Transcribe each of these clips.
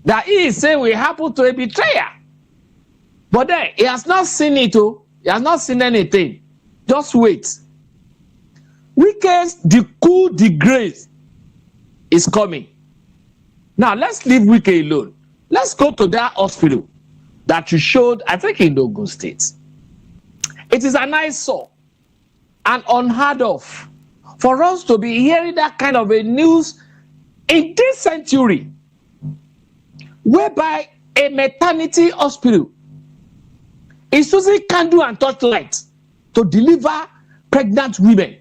that he is saying will happen to a betrayer. But then he has not seen it. Oh, he has not seen anything. Just wait. Wike's the coup de grace is coming. Now let's leave Wike alone. Let's go to that hospital that you showed, I think, in Ogun State. It is an eyesore and unheard of for us to be hearing that kind of a news in this century, whereby a maternity hospital is using candle and torchlight to deliver pregnant women,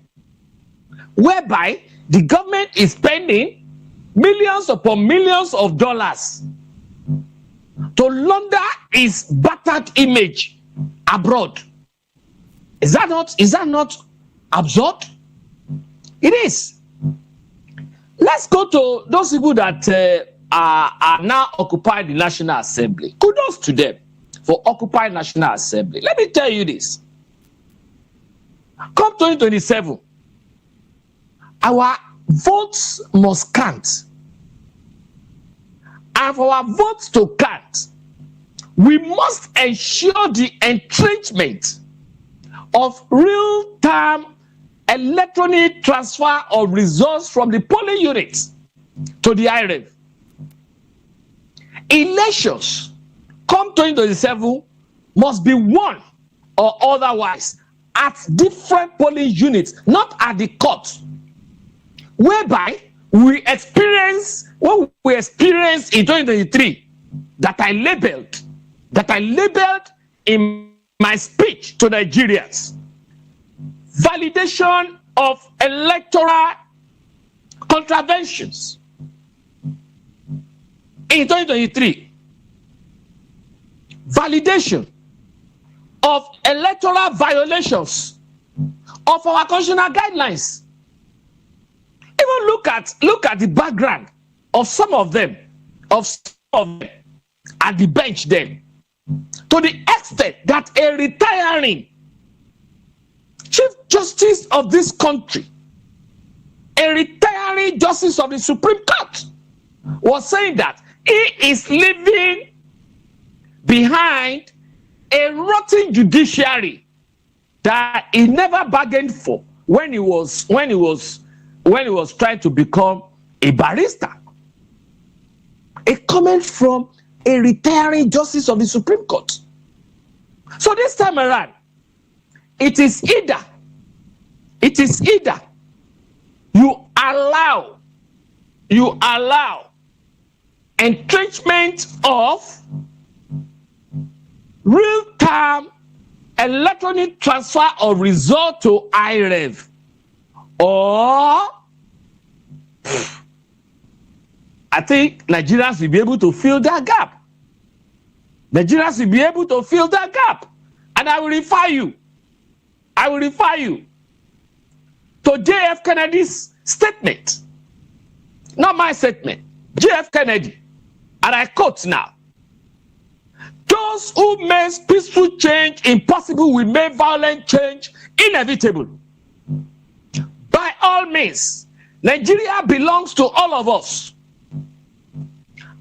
whereby the government is spending millions upon millions of dollars to launder its battered image abroad. Is that not absurd? It is. Let's go to those people that are now occupying the National Assembly. Kudos to them for occupying National Assembly. Let me tell you this. Come 2027, our votes must count. And for our votes to count, we must ensure the entrenchment of real-time electronic transfer of results from the polling units to the IREV. Elections come 2027 must be won or otherwise at different polling units, not at the court, whereby we experience what we experienced in 2023 that I labeled in my speech to Nigerians. Validation of electoral contraventions in 2023. Validation of electoral violations of our constitutional guidelines. Even look at the background of some of them at the bench then, to the extent that a retiring Chief Justice of this country, a retiring Justice of the Supreme Court, was saying that he is leaving behind a rotten judiciary that he never bargained for when he was trying to become a barrister. A comment from a retiring Justice of the Supreme Court. So this time around, it is either you allow entrenchment of real-time electronic transfer of result to IREV, or I think Nigerians will be able to fill that gap. Nigerians will be able to fill that gap. And I will refer you to JF Kennedy's statement. Not my statement. JF Kennedy. And I quote now. Those who make peaceful change impossible will make violent change inevitable. By all means, Nigeria belongs to all of us.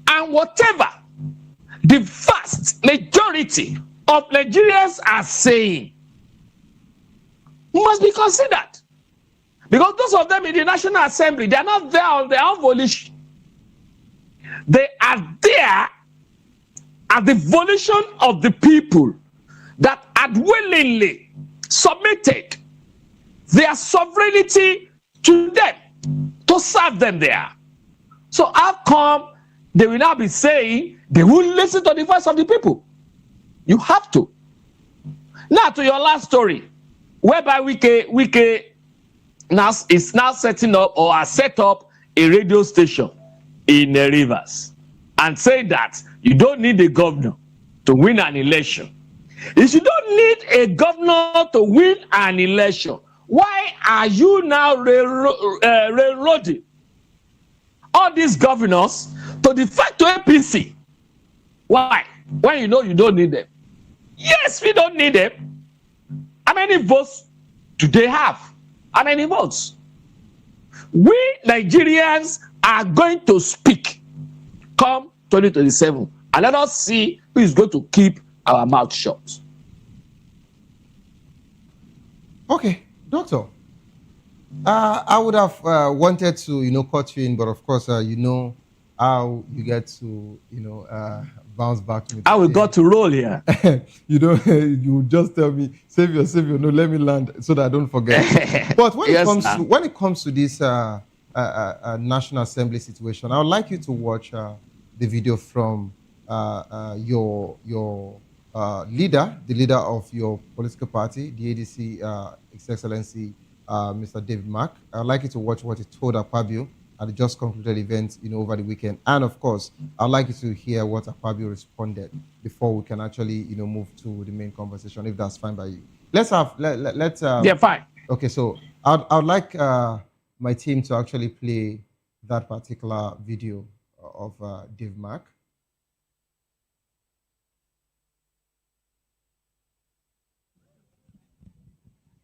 And whatever the vast majority of Nigerians are saying must be considered. Because those of them in the National Assembly, they are not there on their own volition. They are there at the volition of the people that had willingly submitted their sovereignty to them to serve them there. So how come they will now be saying they won't listen to the voice of the people? You have to. Now to your last story, whereby Wike now is now setting up or has set up a radio station in Rivers and saying that you don't need a governor to win an election. If you don't need a governor to win an election, why are you now railroading all these governors to defect to APC? Why? When you know you don't need them. Yes, we don't need them. How many votes do they have? How many votes? We Nigerians are going to speak come 2027. And let us see who is going to keep our mouth shut. Okay, Doctor. I would have wanted to, cut you in, but of course, you know how you get to, bounce back to me. How we got to roll here. You just tell me, Savior, no, let me land so that I don't forget. But when it comes to this National Assembly situation, I would like you to watch the video from your leader, the leader of your political party, the ADC, His Excellency Mr. David Mark. I'd like you to watch what he told Akpabio at the just concluded event, over the weekend. And of course, I'd like you to hear what Akpabio responded before we can actually, move to the main conversation, if that's fine by you. Let's yeah, fine. Okay, so I'd like my team to actually play that particular video of Dave Mark.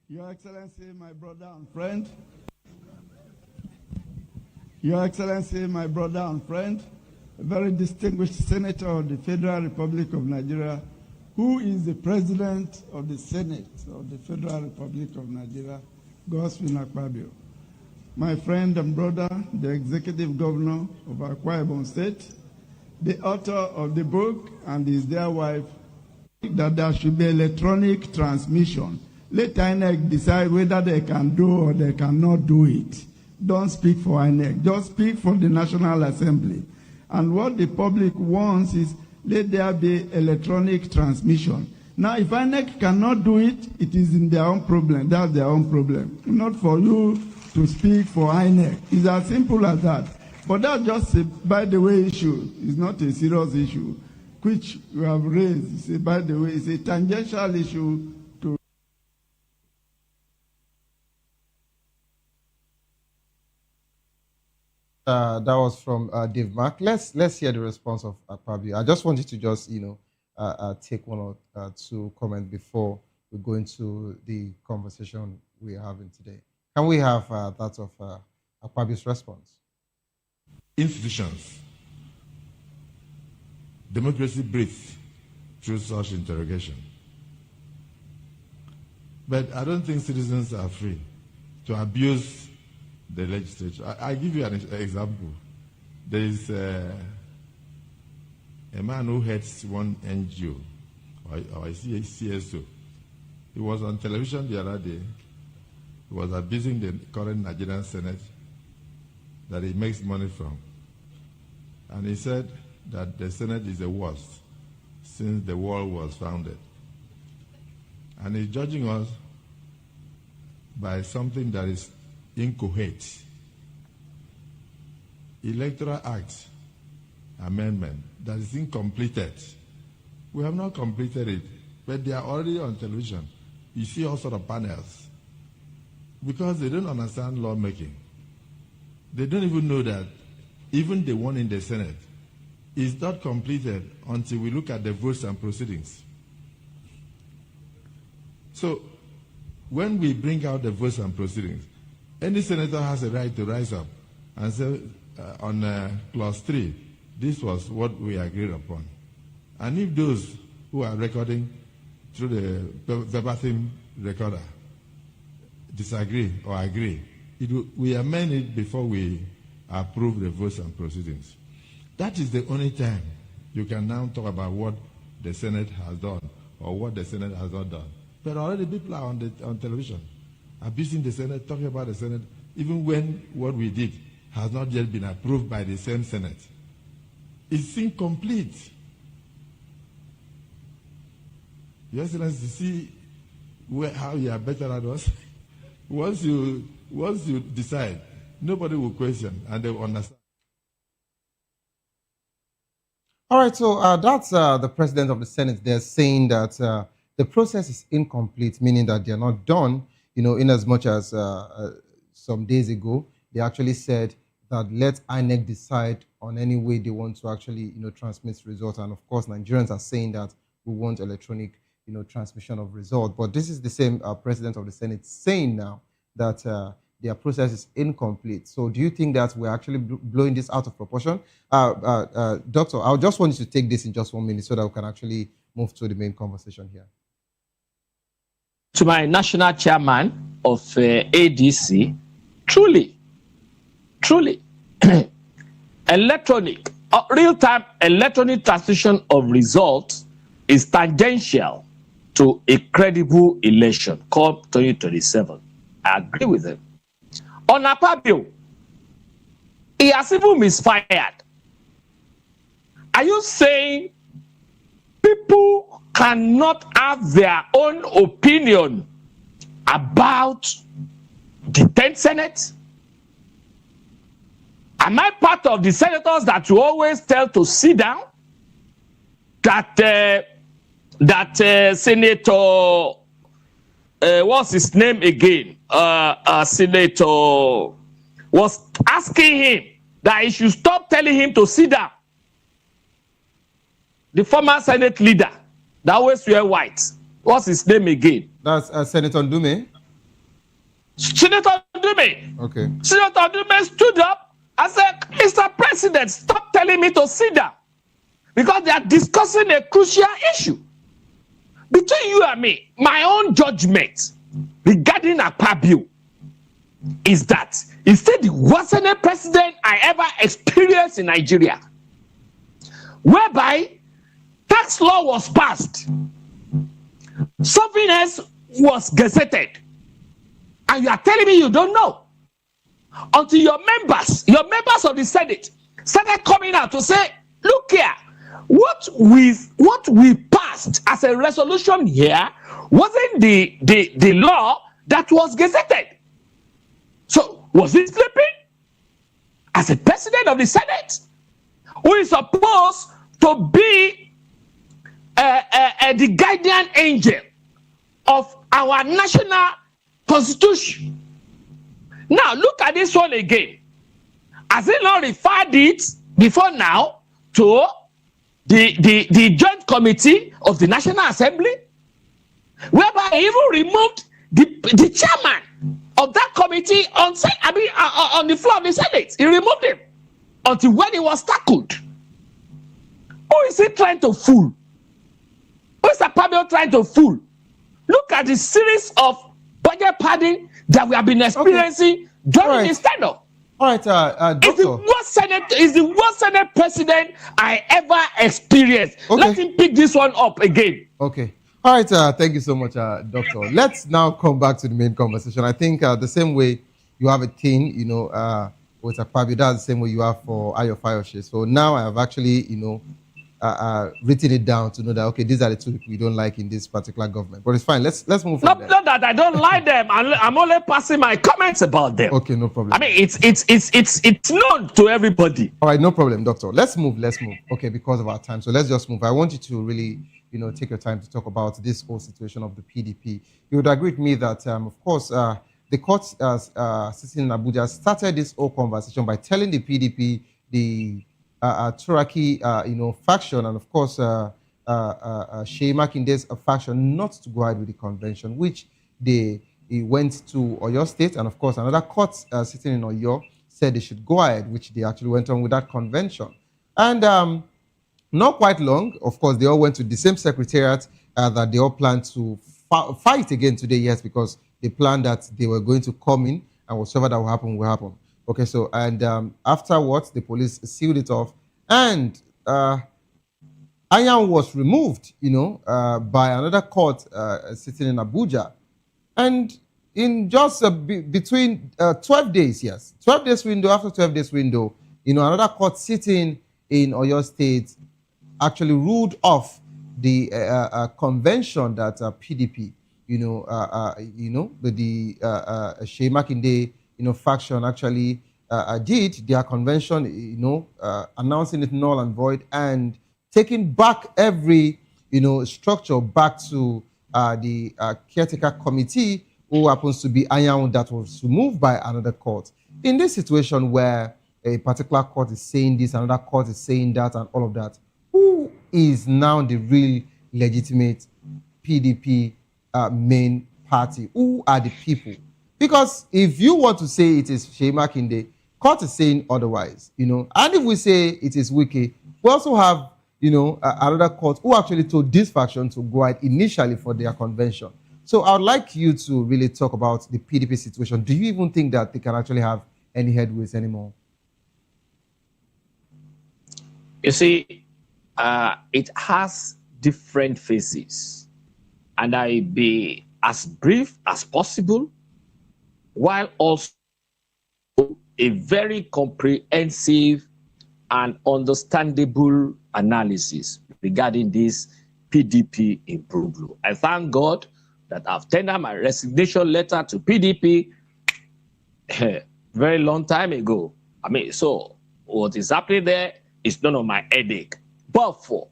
Your Excellency, my brother and friend. Your Excellency, my brother and friend, a very distinguished senator of the Federal Republic of Nigeria, who is the President of the Senate of the Federal Republic of Nigeria, Godswill Akpabio. My friend and brother, the Executive Governor of Akwa Ibom State, the author of the book and his dear wife, that there should be electronic transmission. Let INEC decide whether they can do or they cannot do it. Don't speak for INEC. Just speak for the National Assembly. And what the public wants is let there be electronic transmission. Now, if INEC cannot do it, it is in their own problem. That's their own problem. Not for you to speak for INEC. It's as simple as that. But that's just a by the way issue. It's not a serious issue, which you have raised. It's a by the way, it's a tangential issue. That was from Dave Mark. Let's hear the response of Akpabio. I just wanted to just take one or two comments before we go into the conversation we are having today. Can we have that of Akpabio's response? Institutions, democracy breathes through such interrogation. But I don't think citizens are free to abuse the legislature. I give you an example. There is a man who heads one NGO, or a CSO. He was on television the other day. He was abusing the current Nigerian Senate that he makes money from. And he said that the Senate is the worst since the world was founded. And he's judging us by something that is incoherent. Electoral Act amendment that is incompleted. We have not completed it, but they are already on television. You see all sort of panels. Because they don't understand lawmaking. They don't even know that even the one in the Senate is not completed until we look at the votes and proceedings. So when we bring out the votes and proceedings, any senator has a right to rise up and say on clause 3, this was what we agreed upon. And if those who are recording through the verbatim recorder disagree or agree, we amend it before we approve the votes and proceedings. That is the only time you can now talk about what the Senate has done or what the Senate has not done. But already people are on television abusing the Senate, talking about the Senate, even when what we did has not yet been approved by the same Senate. It's incomplete. Your Excellency, see how you are better at us. Once you decide, nobody will question and they will understand. All right, so that's the president of the Senate there saying that the process is incomplete, meaning that they're not done, in as much as some days ago, they actually said that let INEC decide on any way they want to actually, transmit results. And of course, Nigerians are saying that we want electronic, transmission of results. But this is the same president of the Senate saying now that their process is incomplete. So do you think that we're actually blowing this out of proportion? Doctor, I just want you to take this in just 1 minute so that we can actually move to the main conversation here. To my national chairman of ADC, truly, real-time electronic transmission of results is tangential to a credible election called 2027. I agree with him. On Akpabio, he has even misfired. Are you saying people cannot have their own opinion about the 10th Senate? Am I part of the senators that you always tell to sit down? That Senator, what's his name again? Senator was asking him that he should stop telling him to sit down. The former Senate leader that always wear white. What's his name again? That's Senator Ndume. Senator Ndume. Okay. Senator Ndume stood up and said, Mr. President, stop telling me to sit down. Because they are discussing a crucial issue. Between you and me, my own judgment regarding Akpabio is that he's still the worst Senate president I ever experienced in Nigeria. Whereby tax law was passed, something else was gazetted, and you are telling me you don't know until your members of the Senate started coming out to say, look here, what we passed as a resolution here wasn't the law that was gazetted. So was he sleeping as a president of the Senate, who is supposed to be the guardian angel of our national constitution? Now look at this one again. Has he not referred it before now to the joint committee of the National Assembly, whereby he even removed the chairman of that committee on the floor of the Senate? He removed him until when he was tackled. Who is he trying to fool? Who is Akpabio trying to fool? Look at the series of budget padding that we have been experiencing during the standoff. All right, Doctor. It's the worst Senate president I ever experienced. Okay. Let him pick this one up again. Okay. All right, thank you so much, Doctor. Let's now come back to the main conversation. I think the same way you have a thing, with Akpabio, that's the same way you have for Ayo Fayose. So now I have actually, written it down to know that, okay, these are the two people we don't like in this particular government. But it's fine. Let's move on. Not that I don't like them. I'm only passing my comments about them. Okay, no problem. I mean, it's known to everybody. All right, no problem, Doctor. Let's move. Okay, because of our time. So let's just move. I want you to really, take your time to talk about this whole situation of the PDP. You would agree with me that, of course, the court sitting in Abuja started this whole conversation by telling the PDP, the Turaki, faction, and of course, Sheyi Makinde's faction not to go ahead with the convention, which they went to Oyo State, and of course, another court sitting in Oyo said they should go ahead, which they actually went on with that convention. And not quite long, of course, they all went to the same secretariat that they all planned to fight again today, yes, because they planned that they were going to come in, and whatever that will happen, will happen. Okay, so, and afterwards, the police sealed it off, and Ayan was removed, by another court sitting in Abuja. And in just between 12 days, yes, 12 days window, after 12 days window, another court sitting in Oyo State actually ruled off the convention that PDP, the Sheyi Makinde, faction actually did their convention, announcing it null and void and taking back every, structure back to the caretaker committee, who happens to be Ayan, that was removed by another court. In this situation where a particular court is saying this, another court is saying that, and all of that, who is now the real legitimate PDP main party? Who are the people? Because if you want to say it is Seyi Makinde, court is saying otherwise, and if we say it is Wike, we also have, another court who actually told this faction to go out initially for their convention. So I would like you to really talk about the PDP situation. Do you even think that they can actually have any headways anymore? You see, it has different phases, and I be as brief as possible, while also a very comprehensive and understandable analysis regarding this PDP improvement. I thank God that I've tendered my resignation letter to PDP very long time ago. So what is happening there is none of my headache, but for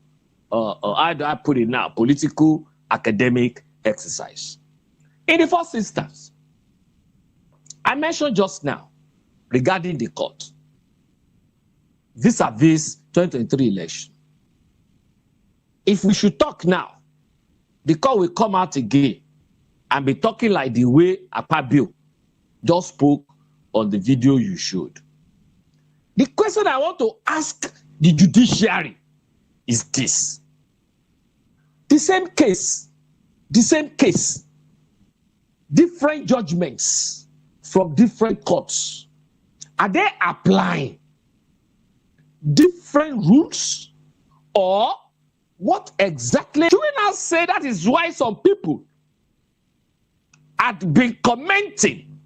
how do I put it now? Political academic exercise. In the first instance, I mentioned just now regarding the court vis-a-vis 2023 election. If we should talk now, the court will come out again and be talking like the way Akpabio just spoke on the video you showed. The question I want to ask the judiciary is this. The same case, different judgments from different courts. Are they applying different rules, or what exactly? Do we now say that is why some people had been commenting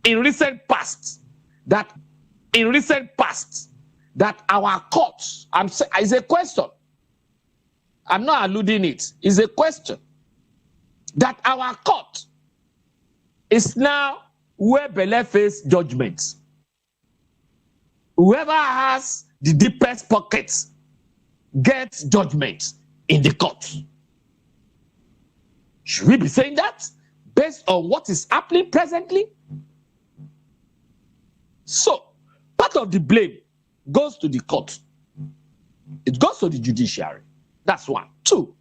in recent past that our courts, it's a question. I'm not alluding it. It's a question that our court is now where belle face judgments. Whoever has the deepest pockets gets judgment in the court. Should we be saying that based on what is happening presently? So, part of the blame goes to the court. It goes to the judiciary. That's one. Two,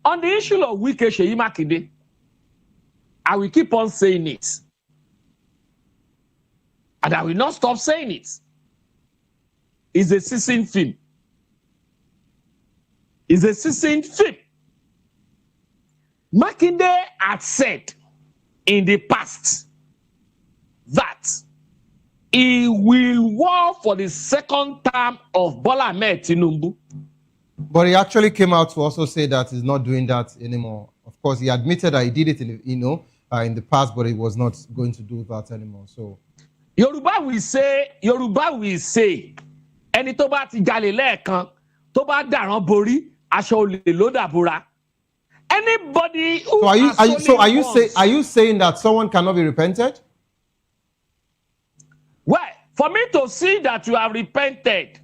on the issue of Wike Seyi Makinde, I will keep on saying it. And I will not stop saying it. It's a seasoned film. It's a seasoned film. Makinde had said in the past that he will war for the second term of Bola Ahmed Tinubu. But he actually came out to also say that he's not doing that anymore. Of course, he admitted that he did it in the past, but he was not going to do that anymore. So Yoruba will say, ẹni tó bá ti jalè lẹ́ẹ̀kan, tó bá dàrán borí, aṣọ olè ló dàbora. Anybody who are you saying that someone cannot be repented? Well, for me to see that you have repented,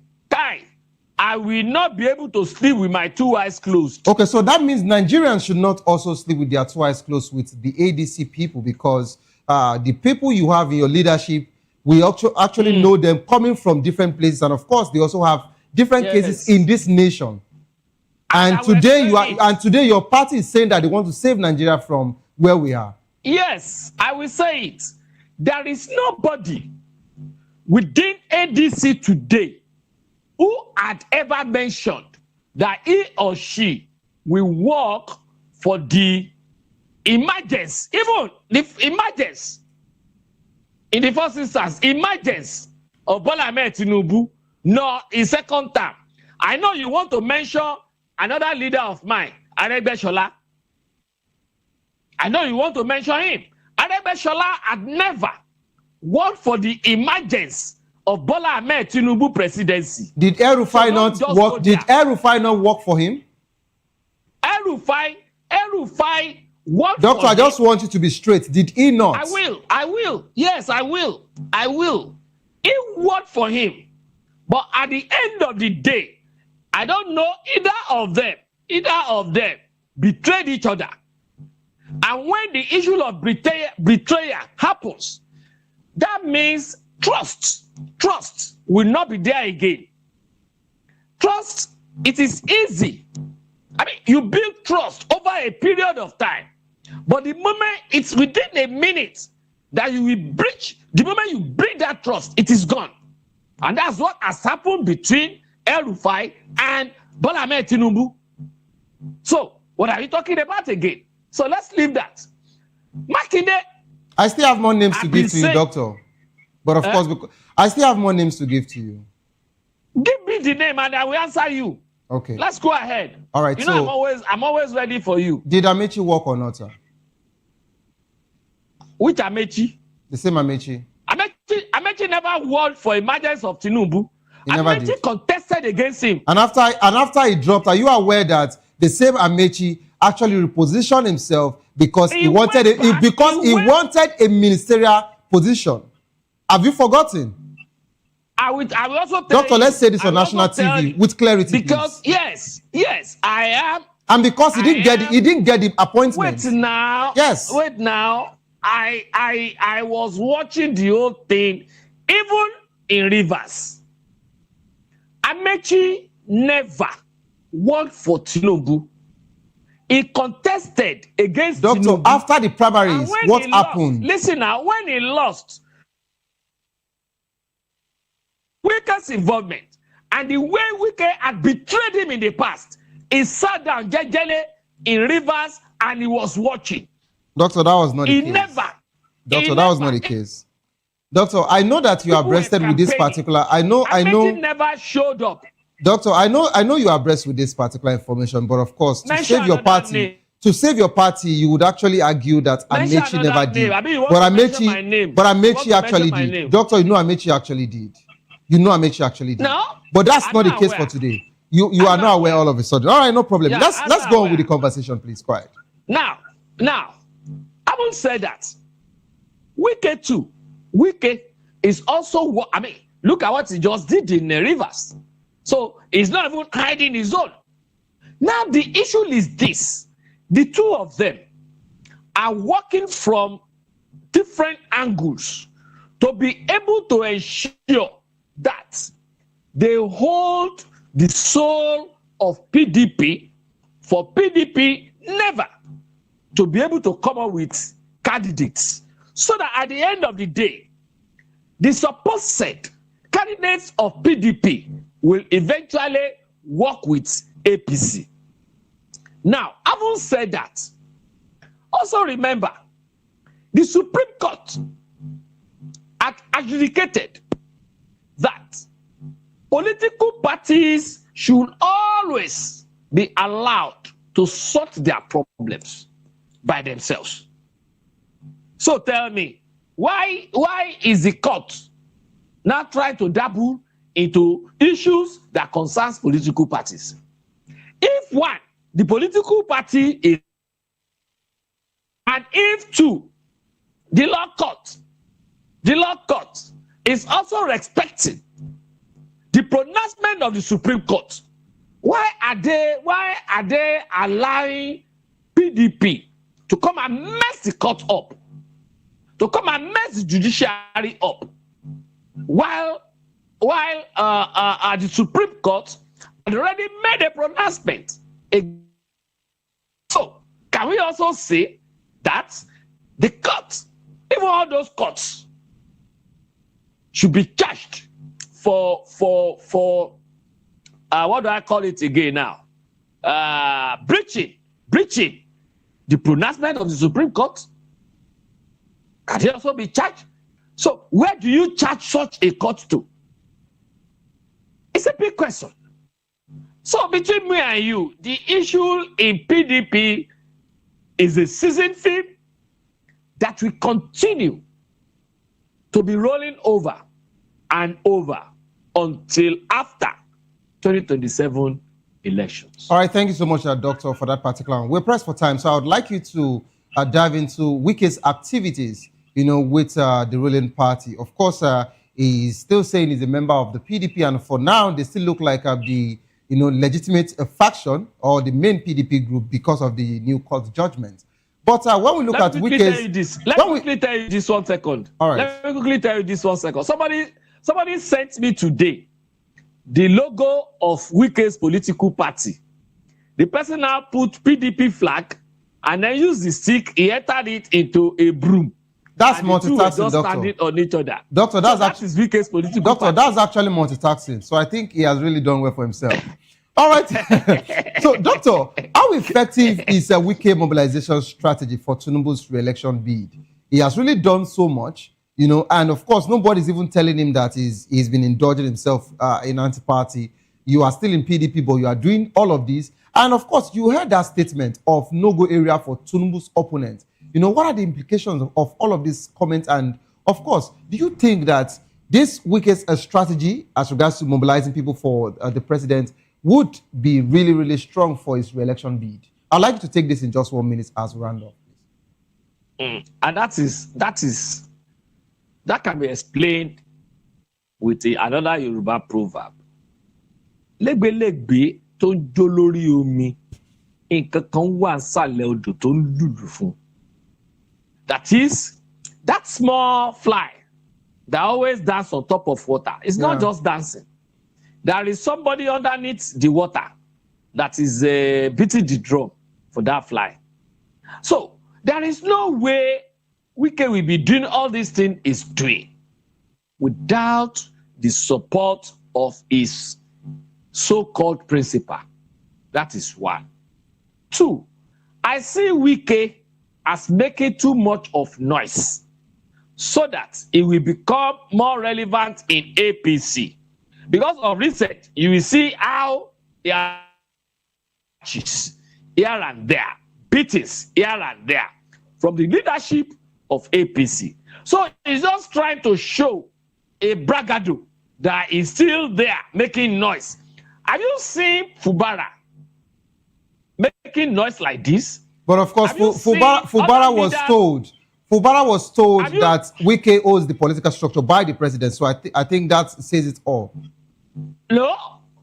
I will not be able to sleep with my two eyes closed. Okay, so that means Nigerians should not also sleep with their two eyes closed with the ADC people, because the people you have in your leadership, we actually know them coming from different places, and of course they also have different cases in this nation. And today your party is saying that they want to save Nigeria from where we are. Yes, I will say it. There is nobody within ADC today who had ever mentioned that he or she will work for the emergence, even the emergence, in the first instance, emergence of Bola Ahmed Tinubu, nor in second term. I know you want to mention another leader of mine, Aregbesola. I know you want to mention him. Aregbesola had never worked for the emergence of Bola Ahmed Tinubu presidency. Did El-Rufai not work? Did El-Rufai not work for him? El-Rufai worked Doctor, for I just want you to be straight. Did he not? I will. Yes, I will. He worked for him. But at the end of the day, I don't know either of them betrayed each other. And when the issue of betrayal happens, that means trust will not be there again. Trust, it is easy. I mean, you build trust over a period of time. But the moment it's within a minute that you will breach, the moment you break that trust, it is gone. And that's what has happened between El-Rufai and Bola Ahmed Tinubu. So, what are you talking about again? So let's leave that. Makinde, I still have more names to give to you, Doctor. But of course, because I still have more names to give to you. Give me the name and I will answer you. Okay. Let's go ahead. All right. You know, I'm always ready for you. Did Amechi work or not, sir? Which Amechi? The same Amechi. Amechi never won for emergence of Tinubu. Amechi contested against him. And after he dropped, are you aware that the same Amechi actually repositioned himself because he wanted a ministerial position? Have you forgotten? I will also tell Doctor, you, let's say this on national TV with clarity, because please. yes, I am. And because he didn't get the appointment. Wait now. Yes. Wait now. I was watching the whole thing, even in Rivers. Amechi never worked for Tinubu. He contested against Doctor, Tinubu. after the primaries, what happened? Listen now, when he lost, Wike's involvement and the way Wike had betrayed him in the past, he sat down jejely in Rivers and he was watching. Doctor, that was not the case. Doctor, that was not the case. Doctor, I know that you are breasted with this particular. I know. Never showed up. Doctor, I know you are breast with this particular information, but of course, to save your party, you would actually argue that Amechi never did. But Amechi actually did. Doctor, you know Amechi actually did. You know Amechi actually did. No, but that's not the case for today. You are not aware all of a sudden. All right, no problem. Yeah, let's go on with the conversation, please. Quiet. Now, having said that, Wike too. Wike is also what look at what he just did in the Rivers. So he's not even hiding his own. Now the issue is this: the two of them are working from different angles to be able to ensure that they hold the soul of PDP for PDP never to be able to come up with candidates, so that at the end of the day, the supposed candidates of PDP will eventually work with APC. Now, having said that, also remember, the Supreme Court had adjudicated that political parties should always be allowed to sort their problems by themselves. So tell me, why is the court now trying to dabble into issues that concerns political parties? If one, the political party is, and if two, the law court is also respecting the pronouncement of the Supreme Court, why are they allowing PDP to come and mess the court up, to come and mess the judiciary up, while the Supreme Court had already made a pronouncement? So can we also say that the courts, even all those courts, should be charged for what do I call it again now? Breaching the pronouncement of the Supreme Court? Can they also be charged? So where do you charge such a court to? It's a big question. So between me and you, the issue in PDP is a season film that will continue to be rolling over and over until after 2027 elections. All right, thank you so much, Doctor, for that particular one. We're pressed for time, so I would like you to dive into Wike's activities, with the ruling party. Of course, he's still saying he's a member of the PDP, and for now, they still look like the legitimate faction or the main PDP group because of the new court judgment. But when we look at Wike's... Let me quickly tell you this 1 second. All right. Let me quickly tell you this 1 second. Somebody sent me today the logo of Wike's political party. The person now put PDP flag and then used the stick, he entered it into a broom. That's and multitasking, just doctor. Standing on each other. Doctor, that's so that is Wike's political Doctor, party. that's actually multitasking. So I think he has really done well for himself. All right. So, Doctor, how effective is a Wike mobilization strategy for Tinubu's re-election bid? He has really done so much, you know, and of course, nobody's even telling him that he's been indulging himself in anti-party. You are still in PDP, but you are doing all of this. And of course, you heard that statement of no-go area for Tinubu's opponent. You know, what are the implications of all of these comments? And of course, do you think that this Wike's strategy as regards to mobilizing people for the president would be really, really strong for his re-election bid? I'd like you to take this in just 1 minute as we round off, please. And that can be explained with another Yoruba proverb. Legbe tó ń jó lórí omi, nǹkan kan wà nsàlẹ̀ odò tó ń lùlù fún. That is, that small fly that always dance on top of water. It's not just dancing. There is somebody underneath the water that is beating the drum for that fly. So there is no way Wike will be doing all these things he's doing without the support of his so-called principal. That is one. Two, I see Wike as making too much of noise so that it will become more relevant in APC. Because of research, you will see how he has here and there, beatings here and there from the leadership of APC. So he's just trying to show a bragado that is still there making noise. Have you seen Fubara making noise like this? But of course, Fubara was told that Wike owes the political structure by the president. So I think that says it all. No,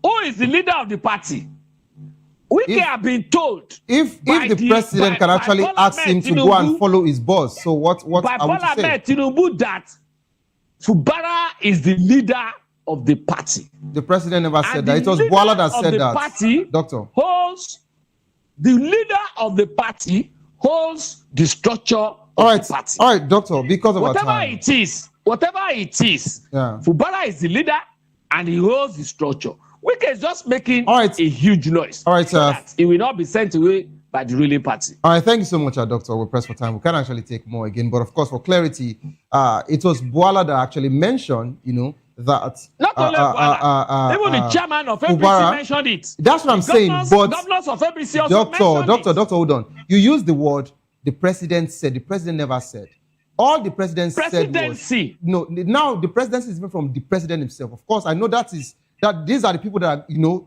who is the leader of the party? Wike have been told. If the president can actually ask him to go and follow his boss, so what by are we to say? Tinubu that Fubara is the leader of the party. The president never said that. It was Boala that said that. Party Doctor. The leader of the party holds the structure of the party. All right, Doctor, because of whatever our time. Whatever it is, Fubara is the leader and he holds the structure. Wike is just making a huge noise. All right, so that he will not be sent away by the ruling party. All right, thank you so much, Doctor. We're pressed for time. We can actually take more again. But of course, for clarity, it was Boala that actually mentioned, you know, that not only Boala, even the chairman of APC mentioned it. That's what I'm saying. But governors of APC also mentioned Doctor, hold on. You used the word the president said. The president never said. All the president said was no. Now the presidency is even from the president himself. Of course, I know that these are the people that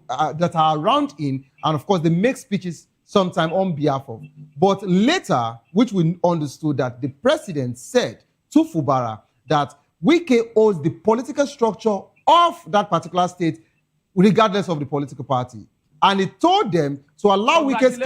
are, that are around him, and of course they make speeches sometime on behalf of. But later, which we understood that the president said to Fubara that Wike owes the political structure of that particular state, regardless of the political party. And he told them to allow Wike's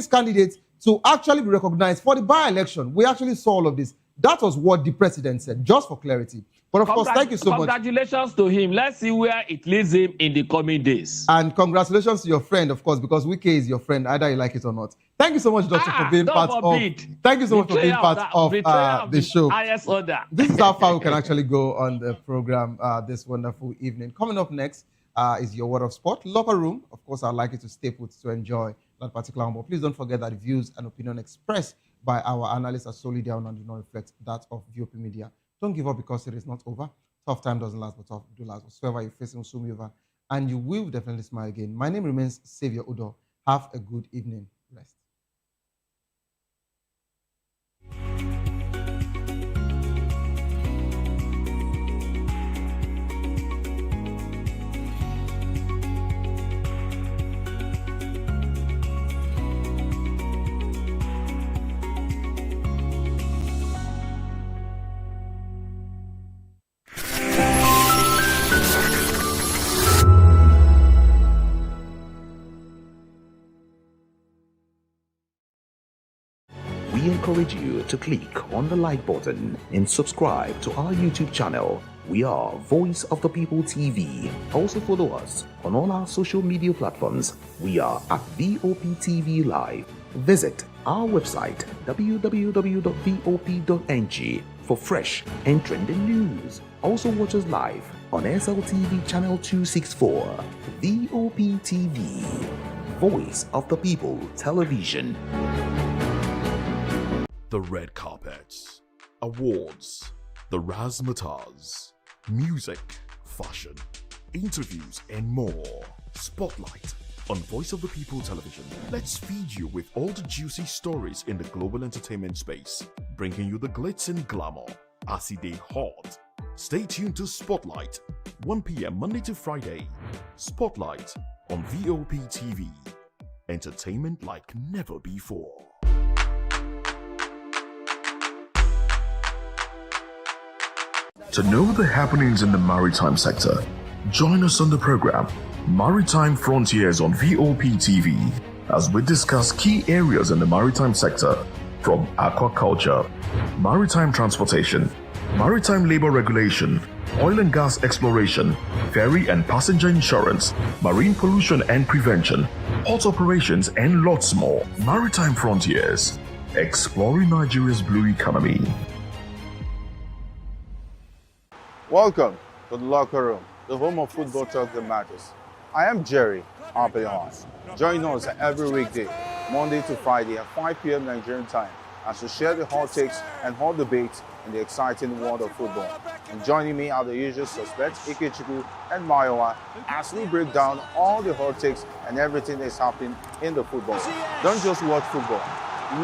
candidate to actually be recognized for the by-election. We actually saw all of this. That was what the president said, just for clarity. But of course, thank you so much. Congratulations to him. Let's see where it leads him in the coming days. And congratulations to your friend, of course, because Wike is your friend, either you like it or not. Thank you so much, Doctor, for being part of. Thank you so much for being part of the show. This is how far we can actually go on the program this wonderful evening. Coming up next is your Word of Sport Locker Room. Of course, I'd like you to stay put to enjoy that particular one. But please don't forget that the views and opinion expressed by our analysts are solely their own and do not reflect that of VOP Media. Don't give up because it is not over. Tough time doesn't last, but tough do last. Whatsoever you're facing will soon be over, and you will definitely smile again. My name remains Xavier Udo. Have a good evening. Rest. We encourage you to click on the like button and subscribe to our YouTube channel. We are Voice of the People TV. Also follow us on all our social media platforms. We are at VOP TV Live. Visit our website www.vop.ng for fresh and trending news. Also watch us live on SLTV channel 264. VOP TV, Voice of the People Television. The red carpets, awards, the razzmatazz, music, fashion, interviews, and more. Spotlight on Voice of the People Television. Let's feed you with all the juicy stories in the global entertainment space, bringing you the glitz and glamour as they hot. Stay tuned to Spotlight, 1 p.m. Monday to Friday. Spotlight on VOP TV. Entertainment like never before. To know the happenings in the maritime sector, join us on the program Maritime Frontiers on VOP TV as we discuss key areas in the maritime sector from aquaculture, maritime transportation, maritime labor regulation, oil and gas exploration, ferry and passenger insurance, marine pollution and prevention, port operations, and lots more. Maritime Frontiers, exploring Nigeria's blue economy. Welcome to the Locker Room, the home of football talk that matters. I am Jerry Arpelon. Join us every weekday, Monday to Friday at 5 p.m. Nigerian time, as we share the hot takes and hot debates in the exciting world of football. And joining me are the usual suspects, Ikechukwu and Mayowa, as we break down all the hot takes and everything that's happening in the football. Don't just watch football,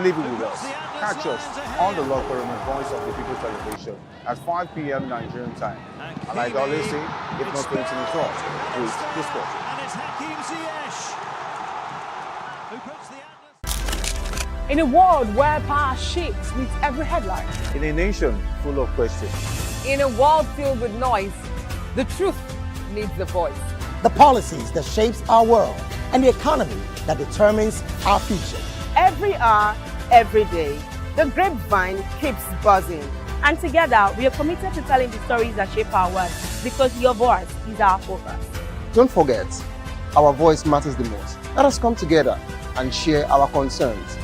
live it with us. Catch us on the Locker Room and Voice of the People Television at 5 p.m. Nigerian time. And like I always say, if not 20 minutes off, please the sport. And it's Hakim Ziyech who puts the Atlas. In a world where power shakes with every headline. In a nation full of questions. In a world filled with noise, the truth needs a voice. The policies that shapes our world and the economy that determines our future. Every hour, every day, the grapevine keeps buzzing. And together, we are committed to telling the stories that shape our world, because your voice is our focus. Don't forget, our voice matters the most. Let us come together and share our concerns.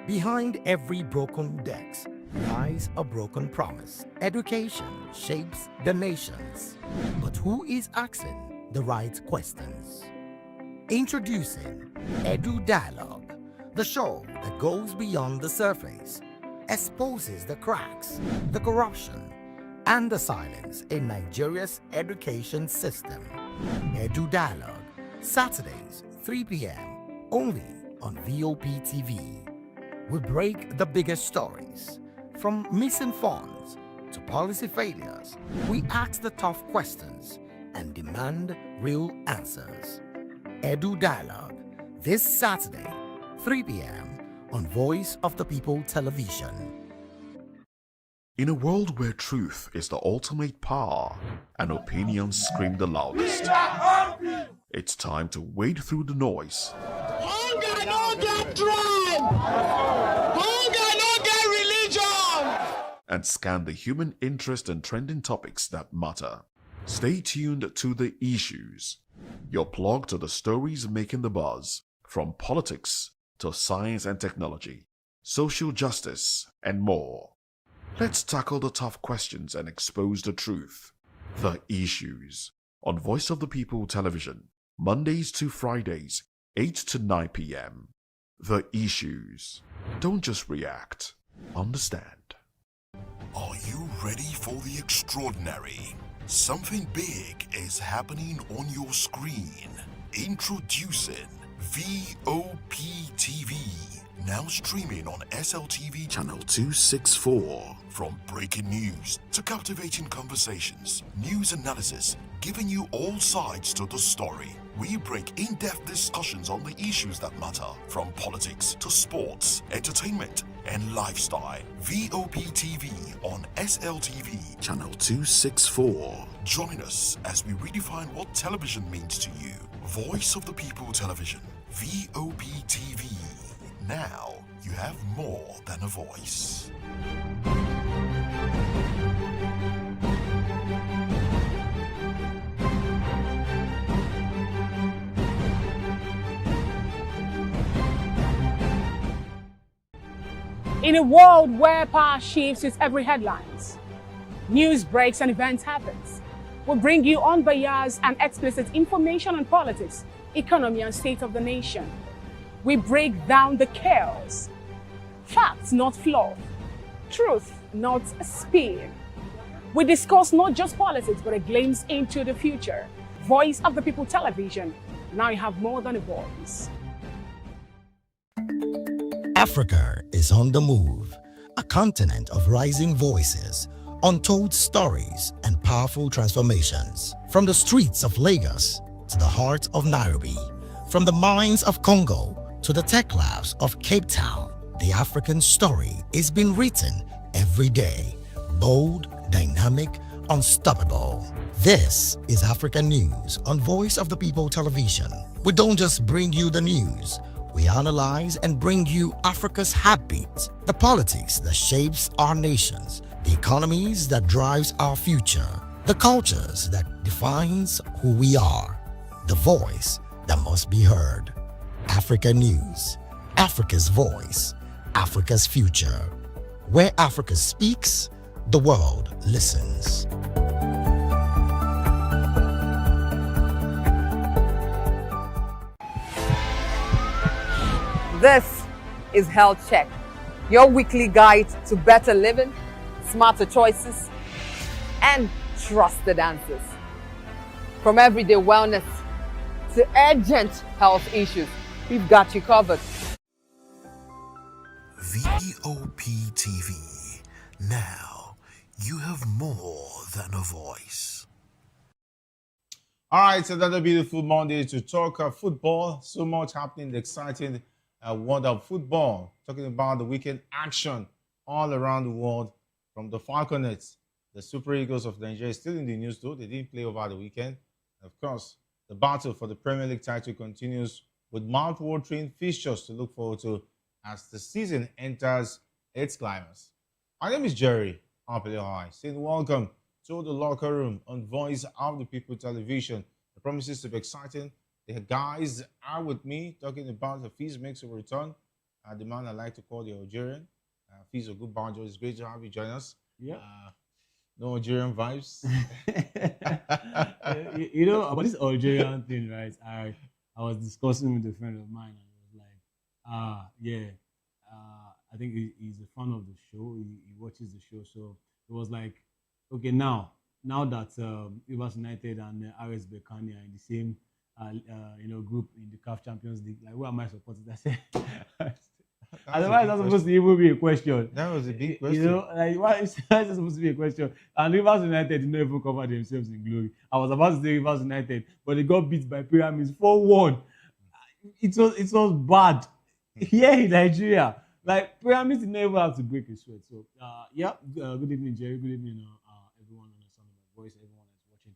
Behind every broken desk lies a broken promise. Education shapes the nations. But who is asking the right questions? Introducing Edu Dialogue, the show that goes beyond the surface, exposes the cracks, the corruption, and the silence in Nigeria's education system. Edu Dialogue, Saturdays, 3 p.m., only on VOP TV. We break the biggest stories, from missing funds to policy failures. We ask the tough questions and demand real answers. Edu Dialogue, this Saturday, 3 p.m. on Voice of the People Television. In a world where truth is the ultimate power and opinions scream the loudest, it's time to wade through the noise. Hunger no get tribe! Hunger no get religion! And scan the human interest and trending topics that matter. Stay tuned to The Issues, your plug to the stories making the buzz, from politics to science and technology, social justice, and more. Let's tackle the tough questions and expose the truth. The Issues, on Voice of the People Television, Mondays to Fridays, 8 to 9 p.m. The Issues. Don't just react, understand. Are you ready for the extraordinary? Something big is happening on your screen. Introducing VOP TV. Now streaming on SLTV channel 264. From breaking news to captivating conversations, news analysis, giving you all sides to the story. We break in-depth discussions on the issues that matter, from politics to sports, entertainment, and lifestyle. VOP TV on SLTV channel 264. Join us as we redefine what television means to you. Voice of the People Television. VOP TV. Now you have more than a voice. In a world where power shifts with every headlines, news breaks and events happens, we bring you unbiased and explicit information on politics, economy, and state of the nation. We break down the chaos. Facts, not fluff. Truth, not spin. We discuss not just politics, but a glimpse into the future. Voice of the People Television. Now you have more than a voice. Africa is on the move, a continent of rising voices, untold stories, and powerful transformations. From the streets of Lagos to the heart of Nairobi, from the mines of Congo to the tech labs of Cape Town, the African story is being written every day. Bold, dynamic, unstoppable. This is Africa News on Voice of the People Television. We don't just bring you the news. We analyze and bring you Africa's heartbeat, the politics that shapes our nations, the economies that drives our future, the cultures that defines who we are, the voice that must be heard. Africa News, Africa's voice, Africa's future. Where Africa speaks, the world listens. This is Health Check, your weekly guide to better living, smarter choices, and trusted answers. From everyday wellness to urgent health issues, we've got you covered. VOP TV. Now you have more than a voice. All right, so another beautiful Monday to talk football. So much happening, exciting world of football. Talking about the weekend action all around the world, from the Falconets, the Super Eagles of Nigeria, still in the news though. They didn't play over the weekend. Of course, the battle for the Premier League title continues with mouth-watering fixtures to look forward to as the season enters its climax. My name is Jerry Apelihai, saying welcome to the locker room on Voice of the People Television. It promises to be exciting. The guys are with me talking about the Fizz makes a return. The man I like to call the Algerian. Fizz Ogunbanjo, it's great to have you join us. Yeah. No Algerian vibes. You know, about this Algerian thing, right? I was discussing with a friend of mine, and I was like, I think he's a fan of the show. He watches the show, so it was like, okay, now that Rivers United and RS Berkane are in the same group in the CAF Champions League, like, who am I supporting? I said, otherwise that's supposed to even be a question. That was a big question. You know, like, why is that supposed to be a question? And Rivers United did not even cover themselves in glory. I was about to say Rivers United, but they got beat by Pyramids 4-1. It was bad here in Nigeria. Like, Pyramids did not even have to break a sweat. So, good evening, Jerry. Good evening, everyone on the sound of my voice, everyone that's watching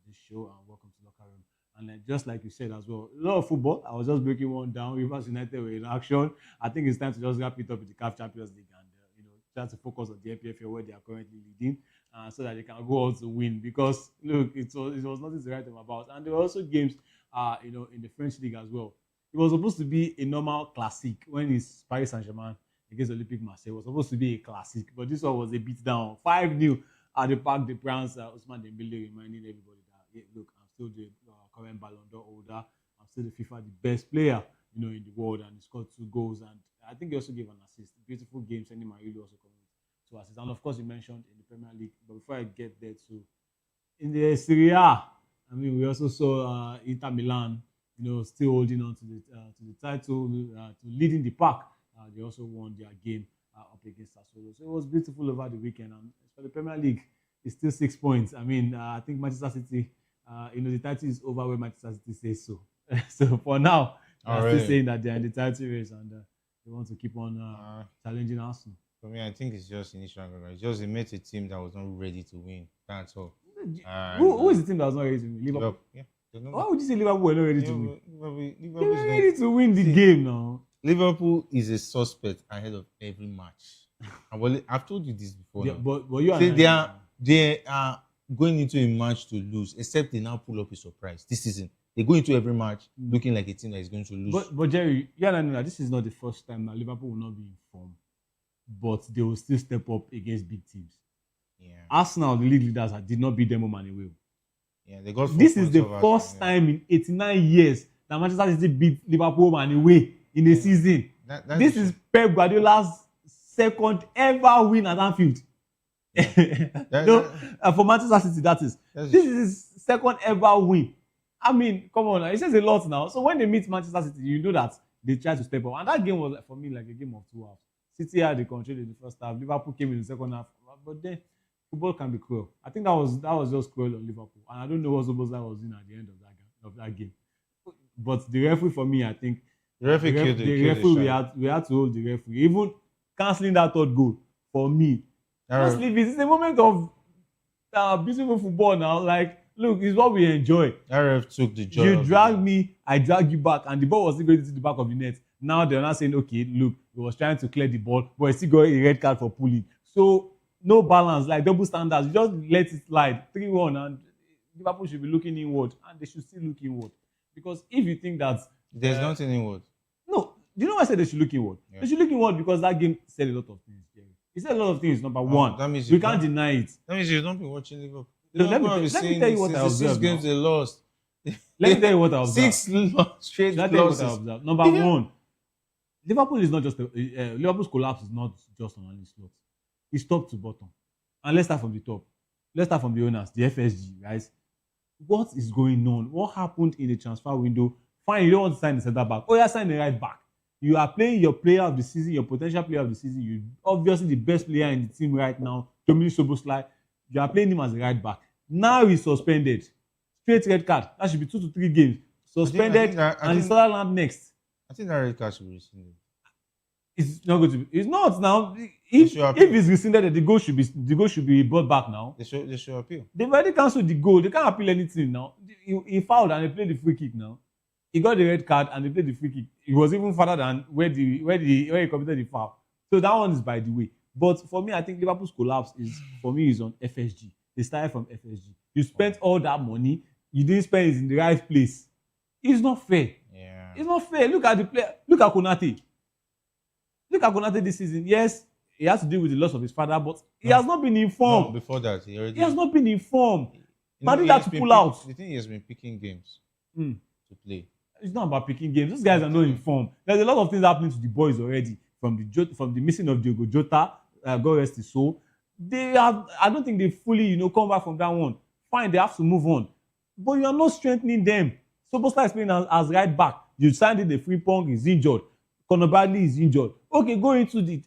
this show, and welcome to Locker Room. And just like you said as well, a lot of football. I was just breaking one down. Rivers United were in action. I think it's time to just wrap it up with the CAF Champions League and try to focus on the NPFL where they are currently leading, so that they can go on to win. Because look, it was nothing to write them about. And there were also games, in the French league as well. It was supposed to be a normal classic when it's Paris Saint-Germain against Olympique Marseille. It was supposed to be a classic, but this one was a beat down, 5-0 at the Parc des Princes. Ousmane Dembele reminding everybody that, look, I'm still the current Ballon d'Or holder. I'm still the FIFA the best player, in the world, and he scored 2 goals. And I think he also gave an assist. Beautiful game, sending Marilu also coming with 2 assists. And of course, you mentioned in the Premier League. But before I get there too, in the Serie A, we also saw Inter Milan, still holding on to the title, to leading the pack. They also won their game up against Sassuolo. So it was beautiful over the weekend. And for the Premier League, it's still 6 points. I think Manchester City, the title is over where Manchester City says so. So for now, they're still saying that they're in the title race and they want to keep on challenging Arsenal. For me, I think it's just initial. It's just they met a team that was not ready to win. That's all. Who is the team that was not ready to win? Liverpool. Yeah. Why would you say Liverpool were not ready to win? Liverpool They is were not- ready to win the game now. Liverpool is a suspect ahead of every match. I've told you this before. Yeah, now. but you See, they are going into a match to lose, except they now pull up a surprise this season. They go into every match looking like a team that is going to lose. But Jerry, you know that this is not the first time that Liverpool will not be in form, but they will still step up against big teams. Yeah. Arsenal, the league leaders, did not beat them home and away. Yeah, they got. This is the first time in 89 years that Manchester City beat Liverpool home and away in a season. This is Pep Guardiola's second ever win at Anfield. For Manchester City, that is. This is his second ever win. I mean, come on, it says a lot now. So when they meet Manchester City, you know that they try to step up. And that game was, for me, like a game of 2 halves. City had the control in the first half. Liverpool came in the second half. But then, football can be cruel. I think that was just cruel on Liverpool. And I don't know what Szoboszlai was in at the end of that game. But the referee, for me, I think the referee we had to hold the referee. Even cancelling that third goal, for me, just leave it. It's a moment of beautiful football now. Like, look, it's what we enjoy. That ref took the joy. You drag me, I drag you back, and the ball was still going to the back of the net. Now they're not saying, okay, look, he was trying to clear the ball, but he still got a red card for pulling. So no balance, like double standards. You just let it slide 3-1, and Liverpool should be looking inward, and they should still look inward. Because if you think that there's nothing inward. No, do you know why I said they should look inward? Yeah. They should look inward because that game said a lot of things. It said a lot of things. Number one, that means we can't deny it. That means you don't be watching Liverpool. No, let me tell you what I observed. 6 games they lost. Let me tell you what I observed. 6 straight losses. What I observed. Number one, Liverpool is not just Liverpool's collapse is not just on any slot. It's top to bottom. And let's start from the top. Let's start from the owners, the FSG, right? What is going on? What happened in the transfer window? Fine, you don't want to sign the centre back. Oh, yeah, sign the right back. You are playing your player of the season, your potential player of the season. You obviously the best player in the team right now, Dominic Szoboszlai. You are playing him as a right back. Now he's suspended. Straight red card. That should be 2 to 3 games. Suspended, and he's Sutherland next. I think that red card should be rescinded. It's not going to be. It's not now. If it's rescinded, the goal should be brought back now. They should appeal. They've already cancelled the goal. They can't appeal anything now. He fouled and they played the free kick now. He got the red card and they played the free kick. It was even further than where he committed the foul. So that one is by the way. But for me, I think Liverpool's collapse is on FSG. They started from FSG. You spent all that money. You didn't spend it in the right place. It's not fair. Yeah. It's not fair. Look at the player. Look at Konate. Look at Konate this season. Yes, he has to deal with the loss of his father, but he has not been informed. No, before that, he has not been informed. But he had to pull out. The thing he has been picking games to play. It's not about picking games. These guys are not informed. There's a lot of things happening to the boys already. From the missing of Diogo Jota, God rest his soul. I don't think they fully, come back from that one. Fine, they have to move on. But you are not strengthening them. Szoboszlai is playing as right back. You signed in the Frimpong, he's injured. Conor Bradley is injured. Okay, go into the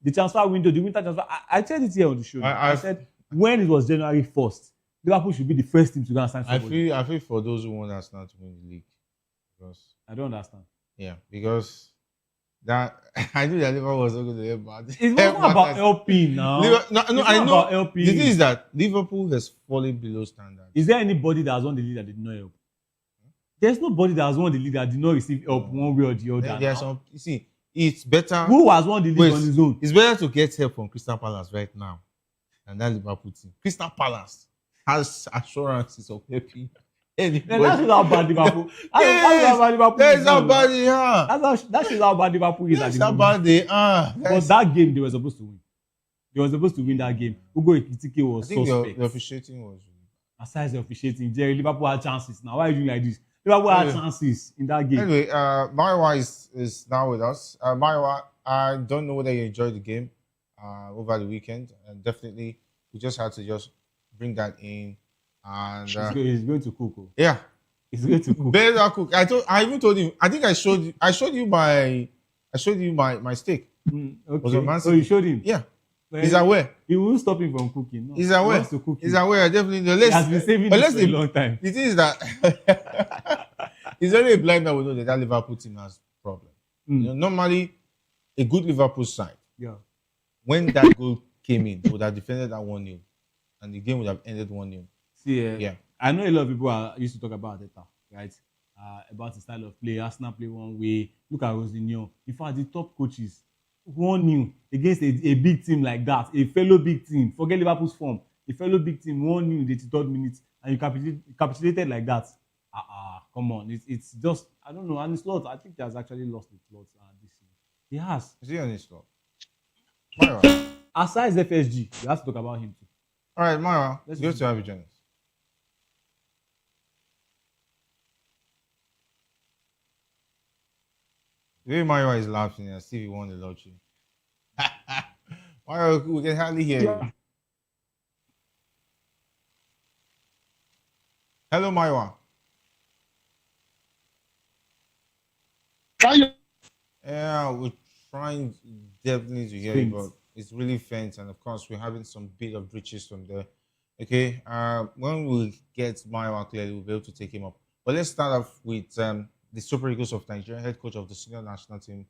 the transfer window, the winter transfer. I said it here on the show. I said when it was January 1st, Liverpool should be the first team to go and sign somebody. I feel for those who want Arsenal to win the league. Because I don't understand. Yeah, because that I knew that Liverpool was not going to help bad. It's not about LP now. I know. About LP. The thing is that Liverpool has fallen below standard. Is there anybody that has won the league that did not help? There's nobody that has won the league that did not receive help one way or the other. There are some. You see, it's better. Who has won the league on his own? It's better to get help from Crystal Palace right now than that Liverpool team. Crystal Palace has assurances of helping anybody. That shows how bad Liverpool. That shows how bad they are. That shows how bad Liverpool is. That's how bad they are. But that game they were supposed to win. They were supposed to win that game. Ugo Ekitike was suspect. The officiating was. Aside the officiating, Jerry, Liverpool had chances. Now why are you doing like this? Liverpool had chances in that game. Anyway, Maiwa is now with us. Maiwa, I don't know whether you enjoyed the game over the weekend. And definitely, we just had to bring that in. And he's going to cook. Yeah, he's going to cook. Better cook. I even told him. I think I showed you my steak. Okay. So you showed him. Yeah. He's aware. You won't stop him from cooking. No. He's aware. He's aware. Definitely. He has been saving this for a long time. The thing is that he's only a blind man will know that Liverpool team has problem. Normally, a good Liverpool side, when that goal came in, would have defended that 1-0, and the game would have ended 1-0. See, I know a lot of people used to talk about Arteta, right? About the style of play. Arsenal play one way. Look at Rosinho. In fact, the top coaches won you against a big team like that, a fellow big team. Forget Liverpool's form. A fellow big team won you in the 83rd minute, and you capitulated like that. Come on. It's just, I don't know. And it's lot. I think he has actually lost the plot this season. He has. Is he on his slot? Aside FSG, we have to talk about him too. All right, Mara, let's go to have you join us. The way Mario is laughing and Stevie won the lottery. Mario, we can hardly hear you. Hello, Mario. Yeah, we're trying definitely to hear you, but it's really faint, and of course we're having some bit of breaches from there. Okay, when we get Mario clearly, we'll be able to take him up. But let's start off with the Super Eagles of Nigeria. Head coach of the senior national team,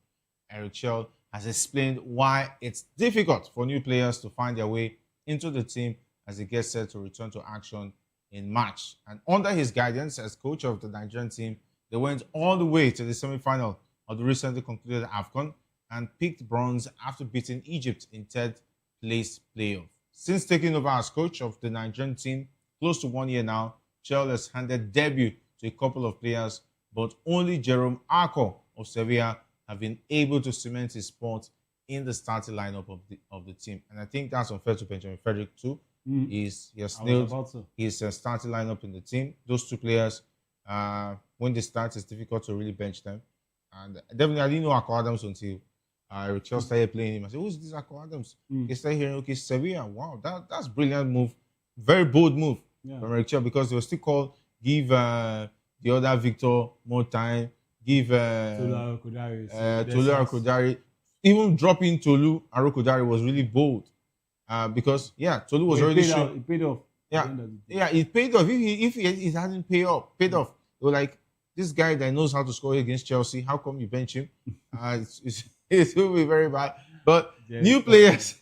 Electoral, has explained why it's difficult for new players to find their way into the team as it gets set to return to action in March. And under his guidance as coach of the Nigerian team, they went all the way to the semi-final of the recently concluded AFCON and picked bronze after beating Egypt in third place playoff. Since taking over as coach of the Nigerian team, close to 1 year now, Chel has handed debut to a couple of players, but only Jerome Arco of Sevilla have been able to cement his spot in the starting lineup of the team. And I think that's unfair to Benjamin Frederick too. He has nailed his starting lineup in the team. Those two players, when they start, it's difficult to really bench them. And definitely, I didn't know Arco Adams until Richard started playing him. I said, who's this Arco Adams? He started hearing, okay, Sevilla. Wow, that's brilliant move. Very bold move from Richard, because they were still called, give the other Victor more time, give Tolu Arokodare. Even dropping Tolu Arokodare was really bold. Because Tolu was already showing. It paid off. Yeah, it paid off. If it hadn't paid off, they were like, this guy that knows how to score against Chelsea, how come you bench him? It will be very bad. But new players,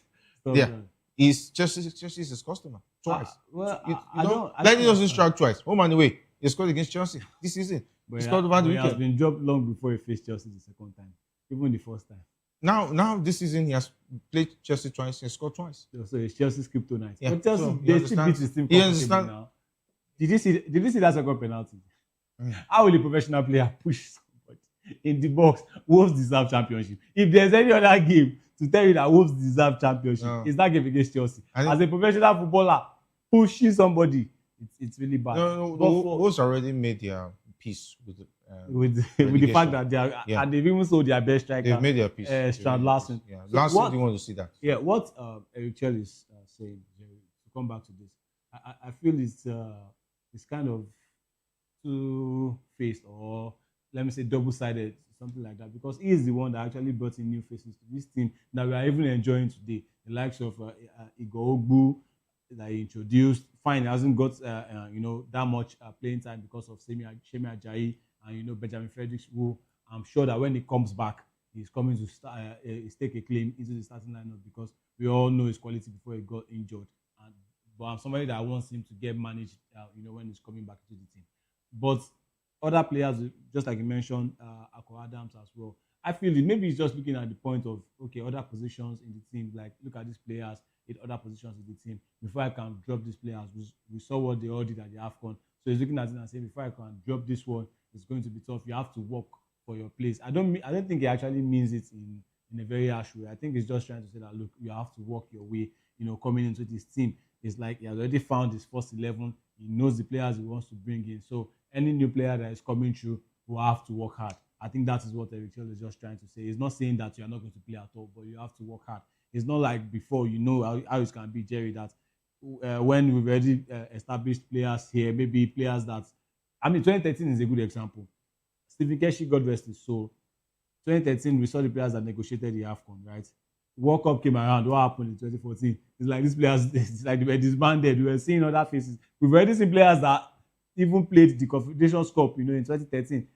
he's Chelsea's his customer twice. Lightning doesn't strike twice. Home and away. He scored against Chelsea this season. He scored over the weekend. He has been dropped long before he faced Chelsea the second time, even the first time. Now this season he has played Chelsea twice and scored twice. So it's Chelsea's kryptonite. Yeah. But Chelsea, they still beat his team comfortably now. Did you see that second penalty? How will a professional player push somebody in the box? Wolves deserve championship. If there's any other game to tell you that Wolves deserve championship, it's that game against Chelsea. As a professional footballer, pushing somebody, it's really bad. Wolves already made their peace with the fact that they are, and they've even sold their best striker. They've made their peace. Strand Larsen. Larsen didn't want to see that. Yeah, what Eric Chell is saying, Jerry, to come back to this, I feel it's kind of two-faced, or let me say double-sided, something like that, because he is the one that actually brought in new faces to this team that we are even enjoying today. The likes of Igor Ogbu that he introduced. Fine, he hasn't got that much playing time because of Semi Ajayi and Benjamin Fredericks, who I'm sure that when he comes back, he's coming to stake a claim into the starting lineup, because we all know his quality before he got injured. But I'm somebody that wants him to get managed, when he's coming back to the team. But other players, just like you mentioned, Arco Adams as well. I feel maybe he's just looking at the point of, okay, other positions in the team, like look at these players in other positions in the team. Before I can drop these players, we saw what they all did at the AFCON. So he's looking at it and saying, before I can drop this one, it's going to be tough. You have to work for your place. I don't think he actually means it in a very harsh way. I think he's just trying to say that, look, you have to work your way, coming into this team. It's like he has already found his first 11. He knows the players he wants to bring in. So any new player that is coming through will have to work hard. I think that is what Eric Chell is just trying to say. He's not saying that you are not going to play at all, but you have to work hard. It's not like before, how it can be, Jerry, that when we've already established players here, maybe players that, 2013 is a good example. Stephen Keshi, God rest his soul. 2013, we saw the players that negotiated the AFCON, right? World Cup came around. What happened in 2014? It's like these players, it's like they were disbanded. We were seeing other faces. We've already seen players that even played the Confederations Cup, in 2013.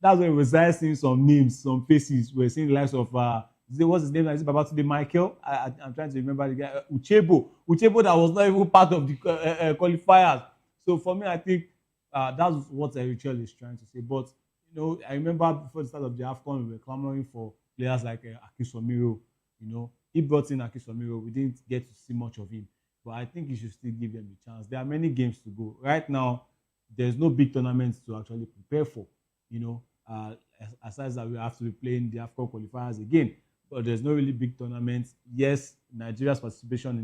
That's when we started seeing some names, some faces. We're seeing the likes of, what's his name? Is it Babatunde Michael? I'm trying to remember the guy. Uchebo that was not even part of the qualifiers. So for me, I think that's what Electoral is trying to say. But I remember before the start of the AFCON, we were clamoring for players like Akisomiro. He brought in Akisomiro. We didn't get to see much of him, but I think he should still give them a chance. There are many games to go. Right now, there's no big tournaments to actually prepare for. Aside that we have to be playing the AFCON qualifiers again, but there's no really big tournaments. Yes, Nigeria's participation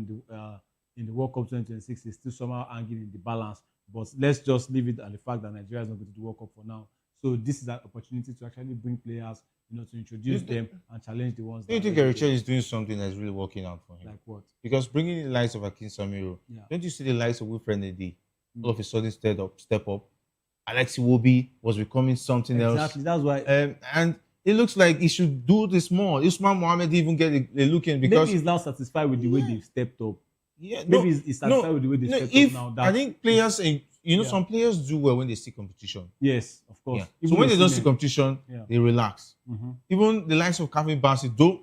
in the World Cup 2026 is still somehow hanging in the balance. But let's just leave it at the fact that Nigeria is not going to do World Cup for now. So this is an opportunity to actually bring players, to introduce them and challenge the ones. Do you think Eritrea is doing something that's really working out for him? Like what? Because bringing in the likes of Akin Samiro, don't you see the likes of Wilfred Ndidi all of a sudden step up? Alexi Wobi was becoming something else. Exactly, that's why. And it looks like he should do this more. Usman Mohammed even get a look in because maybe he's now satisfied with the way they've stepped up. Yeah, maybe he's satisfied with the way they stepped up now. I think players, some players do well when they see competition. Yes, of course. Yeah. So when they don't see competition, they relax. Mm-hmm. Even the likes of Kevin Bassey, though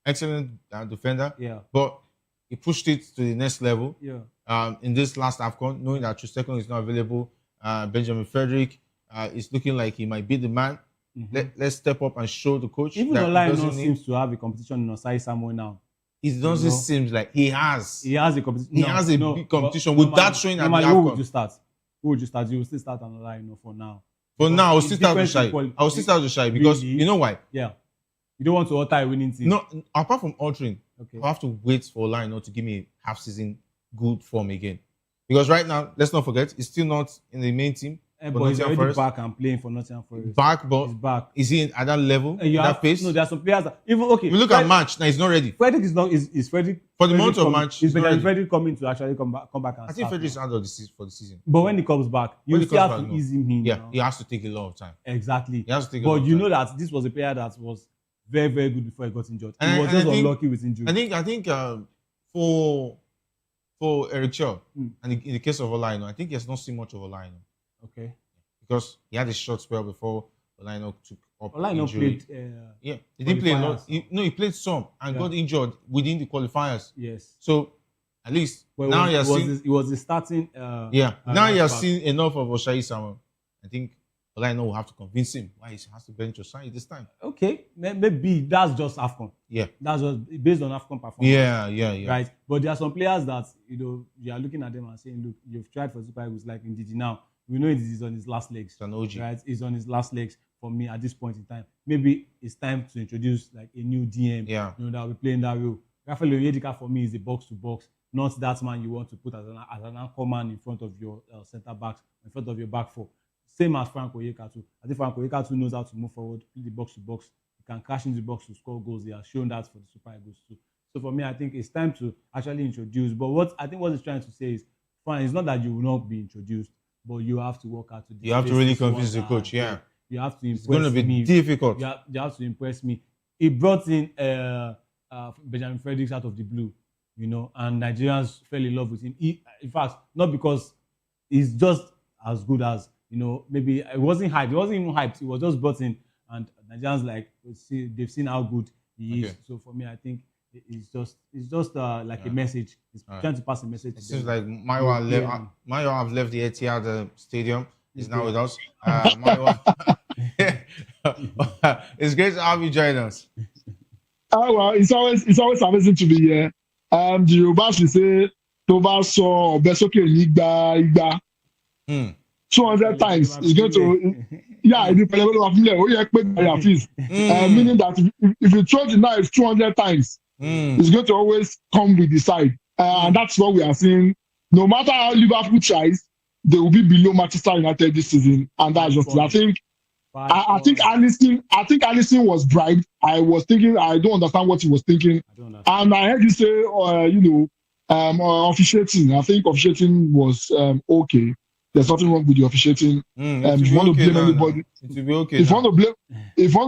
excellent defender, but he pushed it to the next level. Yeah. In this last AFCON, knowing that Trustekon is not available, Benjamin Frederick is looking like he might be the man. Mm-hmm. Let's step up and show the coach. Even Olajuwon seems to have a competition in Osai somewhere now. It doesn't seem like he has. He has a competition. He has a big competition with that showing at the AFCON. Who would you start? You will still start on Olajuwon for now. For now, I will still start with Shai. I will still start with Shai because you know why? Yeah. You don't want to alter a winning team. No, apart from altering, I have to wait for Olajuwon to give me a half-season good form again. Because right now, let's not forget, he's still not in the main team. But he's already back and playing for Nottingham Forest. He's back. Is he at that level? That pace? No, there are some players that even okay. We look at March now; he's not ready. Frederick is not. Is Frederick for the month of March? Is Frederick coming to actually come back and I think Frederick is out of the season for the season. But when he comes back, you still have to ease him in. Yeah, he has to take a lot of time. Exactly. He has to take. But you know that this was a player that was very, very good before he got injured. He was just unlucky with injury. I think for Eric Shaw, and in the case of Olajuwon, I think he has not seen much of Olajuwon. Okay. Because he had a short spell before Olajuwon took up injury. He didn't play a lot. He played some and got injured within the qualifiers. Yes. So at least now he was the starting. Now he has seen enough of Oshai Samuel. I think Olajuwon will have to convince him why he has to bench Oshai this time. Okay, maybe that's just AFCON. Yeah, that's just based on AFCON performance. Yeah. Right, but there are some players that you are looking at them and saying, look, you've tried for Super Eagles like Ndidi now. We know it is on his last legs. It's an OG. Right? It's on his last legs for me at this point in time. Maybe it's time to introduce like a new DM. Yeah. That will be playing that role. Rafael Onyedika for me is a box to box, not that man you want to put as an anchor man in front of your centre backs, in front of your back four. Same as Frank Oyeka too. I think Frank Oyeka too knows how to move forward, play the box to box. He can crash into the box to score goals. He has shown that for the Super Eagles too. So for me, I think it's time to actually introduce. But what he's trying to say is, fine, it's not that you will not be introduced, but you have to work out to. You have to really convince the coach. Yeah, you have to impress me. It's going to be difficult. You have to impress me. He brought in Benjamin Fredericks out of the blue, and Nigerians fell in love with him. In fact, not because he's just as good as maybe it wasn't hyped. It wasn't even hyped. He was just brought in, and Nigerians they've seen how good he is. So for me, I think it's just like a message. It's trying to pass a message. It seems like Mayo have left the Etihad Stadium. He's now with us. Mayo, it's great to have you join us. Oh well, it's always amazing to be here. The Yoruba should say, "Toba so besoke igba." 200 times is going to, meaning that if you throw the knife 200 times, it's going to always come with the side. And that's what we are seeing. No matter how Liverpool tries, they will be below Manchester United this season. And that's just it. I think Alisson was bribed. I was thinking, I don't understand what he was thinking. And I heard you say, officiating. I think officiating was okay. There's nothing wrong with the officiating. If you want to blame anybody, it will be okay. If you want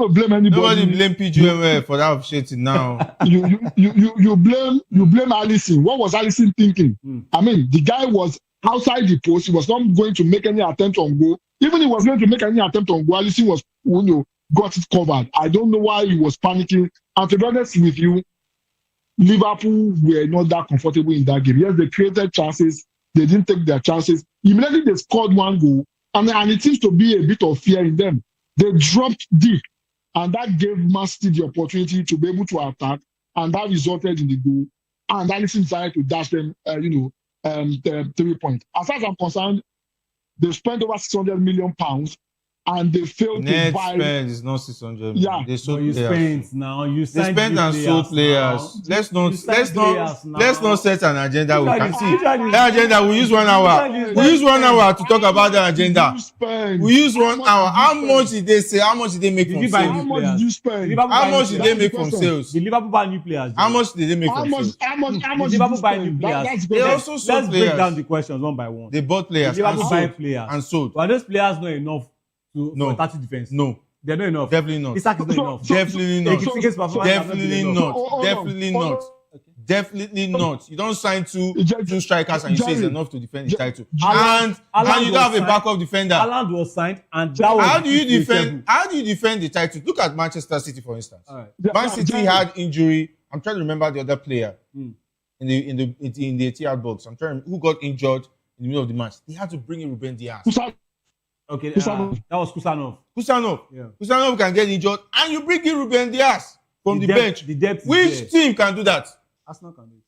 to blame anybody, nobody blame PGML for that officiating now. you blame Alisson. What was Alisson thinking? I mean, the guy was outside the post. He was not going to make any attempt on goal. Even if he was going to make any attempt on goal, Alisson was got it covered. I don't know why he was panicking. And to be honest with you, Liverpool were not that comfortable in that game. Yes, they created chances. They didn't take their chances. Immediately they scored one goal, and it seems to be a bit of fear in them. They dropped deep, and that gave Man City the opportunity to be able to attack, and that resulted in the goal. And Alisson decided to dash them, the 3 points. As far as I'm concerned, they spent over £600 million, and they failed Net to buy. spend is not 600 million. Yeah, They sold you players. spent now. You They signed spent and sold players. Let's not set an agenda. We can see that agenda. We use 1 hour. We use 1 hour to talk about the agenda. We use 1 hour. How much did they say? How much did they make from sales? How much did you spend? How much did they make from sales? Did Liverpool buy new players? How much did they make from sales? How much Did Liverpool buy new players? They also sold Let's players. break down the questions one by one. They bought players Did Liverpool buy players and sold. Were those players not enough for 30 defense? No. They're not enough. Definitely not. Isak is not enough. Definitely not. Definitely not. Definitely not. Definitely not. You don't sign two strikers and you say it's enough to defend the title. And you don't have a backup defender. Haaland was signed, and that was how do you defend the title? Look at Manchester City, for instance. Right. Man City had injury. I'm trying to remember the other player in the Etihad box. I'm trying who got injured in the middle of the match. They had to bring in Ruben Dias. Okay, that was Kusanov. Yeah. Kusanov can get injured, and you bring in Ruben Dias from the bench. The depth Which team can do that? Arsenal can do it.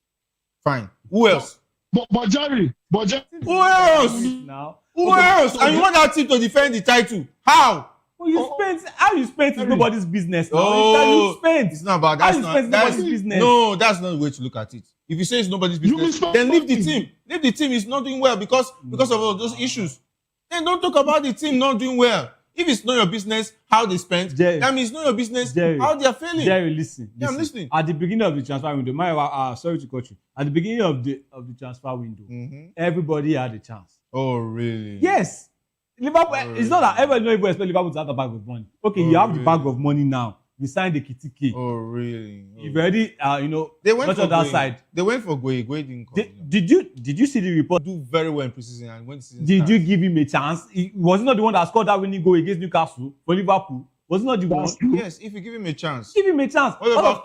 Fine. Who else? But Jerry. Who else? Who else? And you want that team to defend the title? How? Well, how you spent is nobody's business. Oh, you spent. It's not about that. That's nobody's business. No, that's not the way to look at it. If you say it's nobody's business, then leave the team. Leave the team is not doing well because of all those issues. Then don't talk about the team not doing well. If it's not your business how they spend, that means it's not your business how they are failing. Jerry, listen. Yeah, I'm listening. At the beginning of the transfer window, sorry to cut you. At the beginning of the transfer window, everybody had a chance. Oh, really? Yes. Liverpool. It's not that everybody expect Liverpool to have a bag of money. Okay, you have the bag of money now. You signed the Kitike. Oh, really? You've already, they went for that side. They went for Goye. Goye didn't come. Did you see the report? Do very well in preseason, and when season did you give him a chance? Was he not the one that scored that winning goal against Newcastle for Liverpool? Was he not the one? Yes, if you give him a chance. Give him a chance.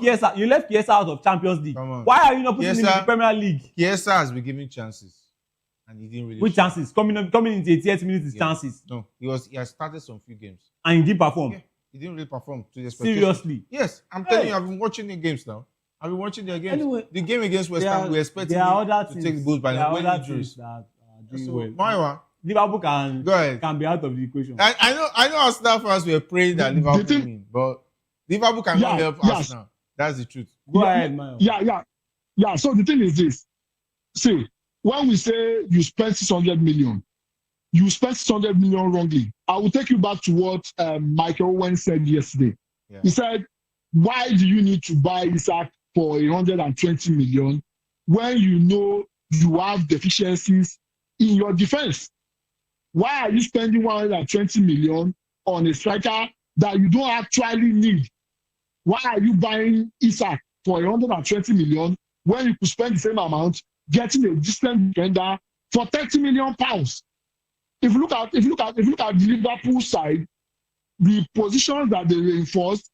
Chiesa, you left Chiesa out of Champions League. Why are you not putting him in the Premier League? Chiesa has been given chances, and he didn't really. Which chances? Coming into 88 minutes is chances. No, he has started some few games, and he didn't perform. Yeah. He didn't really perform to the expectations. Seriously? Yes, I'm telling you, I've been watching the games now. I've been watching their games. Anyway, the game against West Ham, we expected him to take the goals by the injuries. Maiwa, Liverpool can be out of the equation. I know Arsenal fans were praying that Liverpool win, but Liverpool cannot help Arsenal. That's the truth. Go ahead, Maiwa. Yeah. So the thing is this. See, when we say you spent 600 million, you spent 600 million wrongly. I will take you back to what Michael Owen said yesterday. Yeah. He said, why do you need to buy Isak for 120 million when you know you have deficiencies in your defense? Why are you spending 120 million on a striker that you don't actually need? Why are you buying Isak for 120 million when you could spend the same amount getting a decent defender for 30 million pounds? If you look at the Liverpool side, the positions that they reinforced,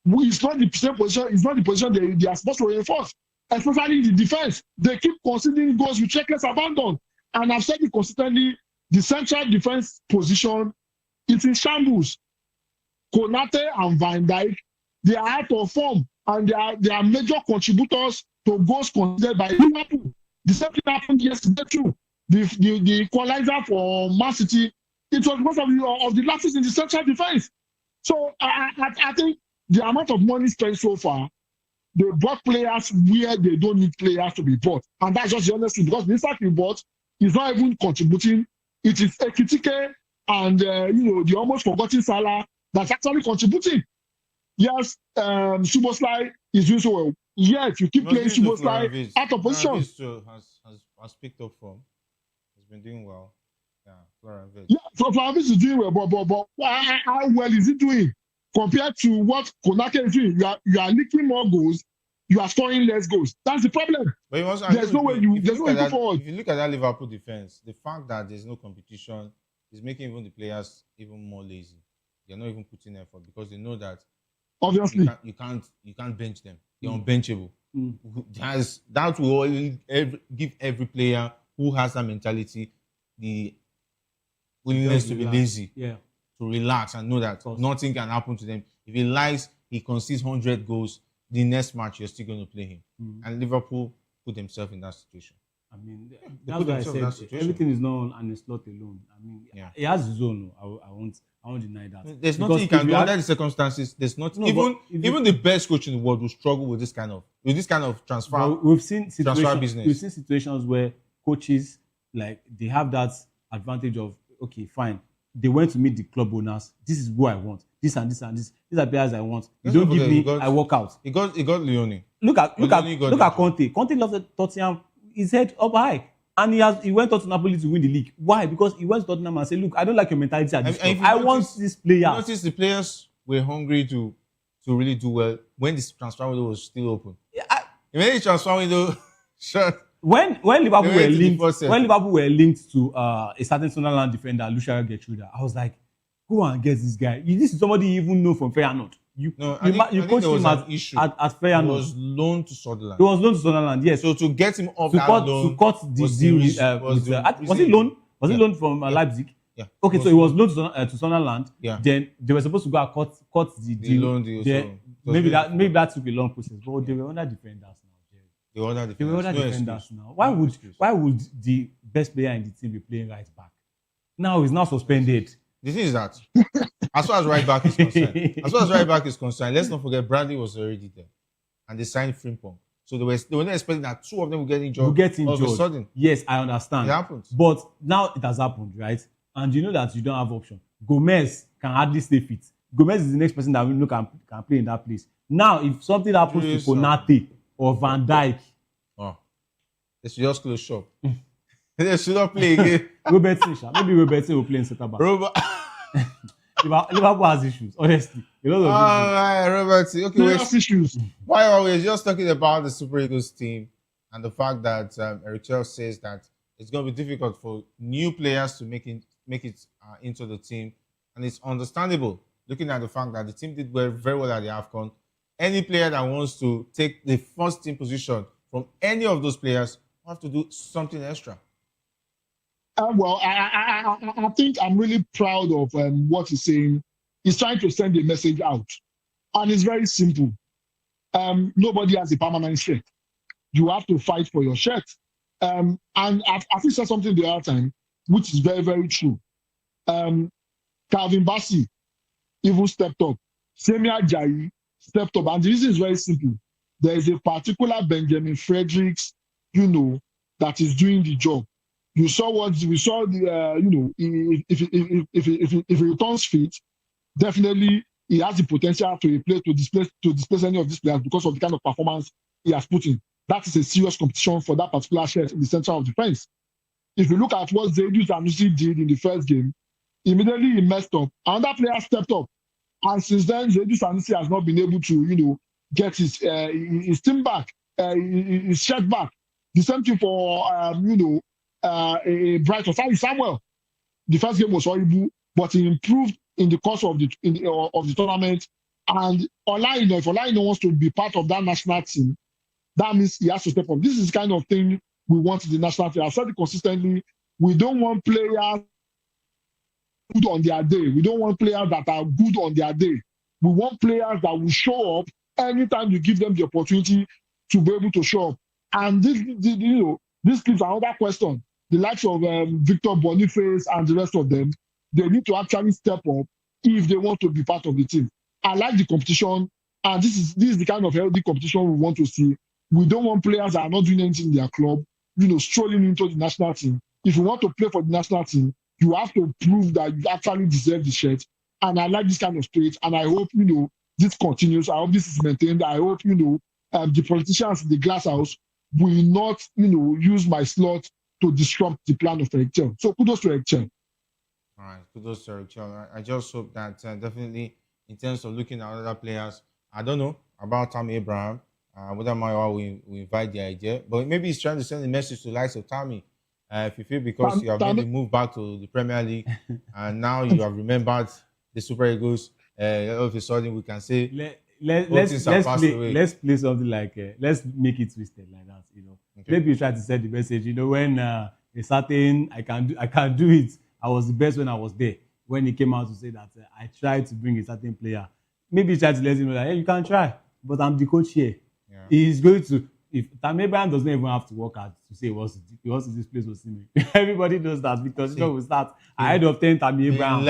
it's not the same position. It's not the position they are supposed to reinforce. Especially the defense, they keep conceding goals with reckless abandon. And I've said it consistently: the central defense position is in shambles. Konate and Van Dijk, they are out of form, and they are major contributors to goals conceded by Liverpool. The same thing happened yesterday too. The equalizer for Man City, it was because of the lapses in the central defense. So I think the amount of money spent so far, they bought players where they don't need players to be bought. And that's just the honest truth, because the Isak you bought is not even contributing. It is Ekitike and the almost forgotten Salah that's actually contributing. Yes, Szoboszlai is doing so well. Yes, you keep playing Szoboszlai out of position. Has picked up from. Been doing well. Florian is doing well, but how well is he doing compared to what Konate is doing? You are leaking more goals, you are scoring less goals. That's the problem. But there's no way you go forward. If you look at that Liverpool defense, the fact that there's no competition is making even the players even more lazy. They're not even putting effort because they know that obviously you can't bench them. They're unbenchable. That will give every player who has that mentality the willingness to be relax. lazy, Yeah. to relax and know that nothing can happen to them. If he likes, he concedes 100 goals, the next match you're still going to play him. And Liverpool put themselves in that situation. I mean, They that's put why I themselves in that said situation. everything is not on a slot alone. I mean, he has his own. I won't deny that. There's Because nothing you can if do you under had- the circumstances. There's not No, even but if you- even the best coach in the world will struggle with this kind of transfer. But we've seen transfer situations. business. We've seen situations where coaches like they have that advantage of okay, fine. They went to meet the club owners. This is who I want. This and this and this. These are players I want. You Let's don't not give forget, me. he got- I walk out. He got Leone. Look at Leone Conte. Conte loves Tottenham. His head up high, and he went on to Napoli to win the league. Why? Because he went to Tottenham and said, "Look, I don't like your mentality at this club. I want this player." Notice the players were hungry to really do well when this transfer window was still open. When the transfer window shut. When Liverpool They were went to the linked, first set. when Liverpool were linked to a certain Sunderland defender, Lucia Gertruda, I was like, go and get this guy. This is somebody you even know from Feyenoord. You coached him at Feyenoord. He was loaned to Sunderland. He was loaned to Sunderland, yes. So to get him off that loan, to cut the deal was he loaned? Was he loaned from Leipzig? Yeah. Okay, so he was loaned to Sunderland. Yeah. Then they were supposed to go and cut the deal. loan deal, Then so maybe that took a long process. But they were under defenders now. They were under defenders now. Why would the best player in the team be playing right back? Now he's now suspended. The thing is that, as far as right back is concerned, let's not forget Bradley was already there, and they signed Frimpong. So they were not expecting that two of them would get injured. All of a sudden. Yes, I understand. It happens. But now it has happened, right? And you know that you don't have option. Gomez can hardly stay fit. Gomez is the next person that we know can play in that place. Now, if something happens to Konate or Van Dijk, they should just close shop. They should not play again. Maybe Robertson will play in center back. Liverpool has issues, honestly. All right, Robertson. Okay, issues. While we're just talking about the Super Eagles team and the fact that Electoral says that it's going to be difficult for new players to make it into the team, and it's understandable looking at the fact that the team did very well at the AFCON. Any player that wants to take the first team position from any of those players will have to do something extra. Well, I think I'm really proud of what he's saying. He's trying to send a message out. And it's very simple. Nobody has a permanent shirt. You have to fight for your shirt. And I think said something the other time, which is very, very true. Calvin Bassey even stepped up. Semia Jai stepped up. And the reason is very simple. There is a particular Benjamin Fredericks, that is doing the job. You saw what we saw. If he returns fit, definitely he has the potential to displace any of these players because of the kind of performance he has put in. That is a serious competition for that particular shirt in the center of defense. If you look at what Zaidu Sanusi did in the first game, immediately he messed up. Another player stepped up, and since then Zaidu Sanusi has not been able to, get his team back, his shirt back. The same thing for Brighton. Samuel. The first game was horrible, but he improved in the course of the tournament. And if Olaino wants to be part of that national team, that means he has to step up. This is the kind of thing we want in the national team. I've said it consistently. We don't want players good on their day. We don't want players that are good on their day. We want players that will show up anytime you give them the opportunity to be able to show up. And this gives another question. The likes of Victor Boniface and the rest of them, they need to actually step up if they want to be part of the team. I like the competition, and this is the kind of healthy competition we want to see. We don't want players that are not doing anything in their club, strolling into the national team. If you want to play for the national team, you have to prove that you actually deserve the shirt. And I like this kind of spirit, and I hope, this continues. I hope this is maintained. I hope, the politicians in the glass house will not, use my slot to disrupt the plan of Electoral. So kudos to Electoral. All right, kudos to Electoral. I just hope that definitely in terms of looking at other players, I don't know about Tammy Abraham, whether Maiwa will invite the idea, but maybe he's trying to send a message to the likes of Tammy. If you feel because you have made the move back to the Premier League and now you have remembered the Super Eagles, all of a sudden we can say let's play something like let's make it twisted like that. Okay. Maybe you try to send the message. When a certain I can do it I was the best when I was there. When he came out to say that I tried to bring a certain player, maybe he tried to let him know that, hey, you can try, but I'm the coach here. Yeah. He's going to, if Tammy Abraham doesn't even have to work hard to say he wants to displace Osimhen. Everybody knows that because you know we start ahead of 10 Tammy Abraham.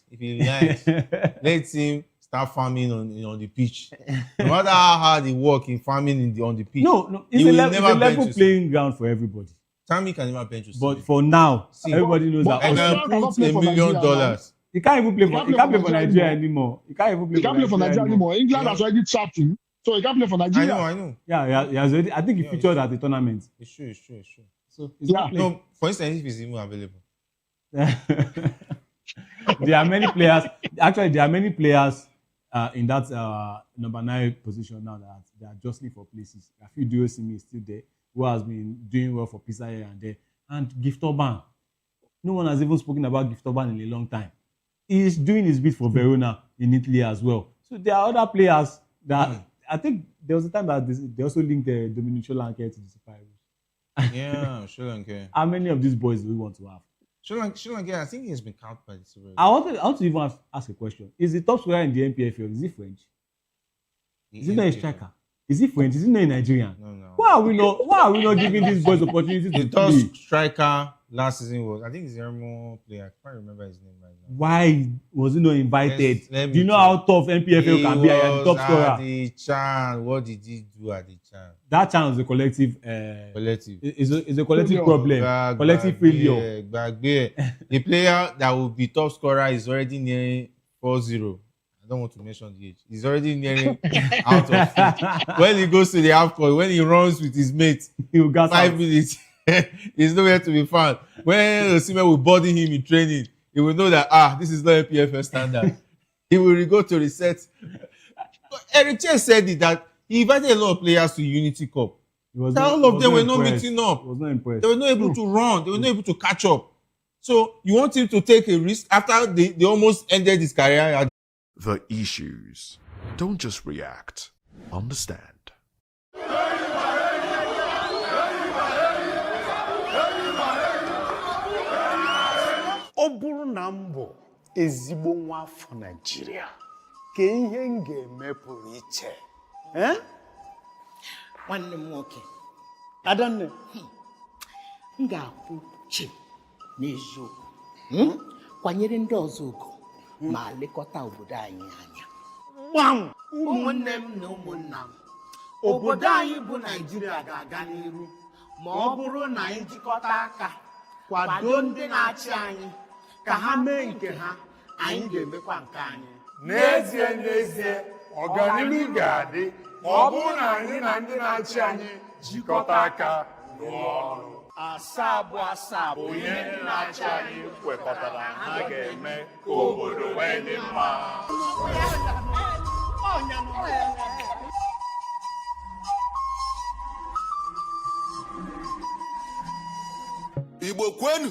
If he likes, let him start farming on the pitch. No matter how hard he work in farming on the pitch. No, it's a level playing ground for everybody. Tammy can never bench Osimhen. But for now, everybody knows that. I can put $1 million. He can't even play for. He can't play for Nigeria anymore. He can't even play for Nigeria anymore. England has already trapped him, so he can't play for Nigeria. I know. Yeah, he has already. I think he featured at the tournament. It's true. So yeah. No, for instance, if he's even available. There are many players. Actually, there are many players in that number 9 position now that they are jostling for places. A few Diosimi is still there, who has been doing well for Pisa here and there. And Gift Orban. No one has even spoken about Gift Orban in a long time. He's doing his bit for Verona in Italy as well. So there are other players that I think there was a time that they also linked Dominic Solanke to the Super Eagles. Yeah, Solanke. How many of these boys do we want to have? Solanke, I think he has been counted by the Super Eagles. I want to even ask a question. Is the top scorer in the NPFL, is he French? Is he not a striker? Is he French? Is he not a Nigerian? No. Why are we not giving these boys opportunities to play? The top striker last season was, I think, Zermo player. I can't remember his name right now. Why was he not invited? Do you know how tough NPFL can be? The top scorer. At the CHAN. What did he do at the CHAN? That CHAN was a collective. It's a collective problem. Collective failure. The player that will be top scorer is already nearing 4-0. I don't want to mention the age. He's already nearing out of it. When he goes to the half-court, when he runs with his mates, 5 minutes, he's nowhere to be found. When Osimhen will body him in training, he will know that, this is not a PFL standard. He will go to reset. Eric Chen said it, that he invited a lot of players to Unity Cup. All of them were not meeting up. He was not impressed. They were not able to run. They were not able to catch up. So you want him to take a risk after they almost ended his career. The issues. Don't just react. Understand. Ọ bụrụ na m bụ ezigbo nwa afọ Naịjirịa, ka ihe m ga-eme pụrụ iche. Nwanne m nwoke, Adanne, m ga-akwụ chi n'eziokwu, kwanyere ndị ọzọ ugwu ma lekọta obodo anyị anya. Gbam! Ụmụnne m na ụmụnna m, obodo anyị bụ Naịjirịa ga-aga n'iru ma ọ bụrụ na anyị jikọta aka kwado ndị na-achị anyị ka ha mee nke ha, anyị ga-emekwa nke anyị. N'ezie, ọganihu ga-adị ma ọ bụrụ na anyị na ndị na-achị anyị jikọta aka rụọ ọrụ. Asaa bụ ihe ndị na-achị anyị kwekọtara ha ga-eme ka obodo wee dị mma. Igbo kwenu!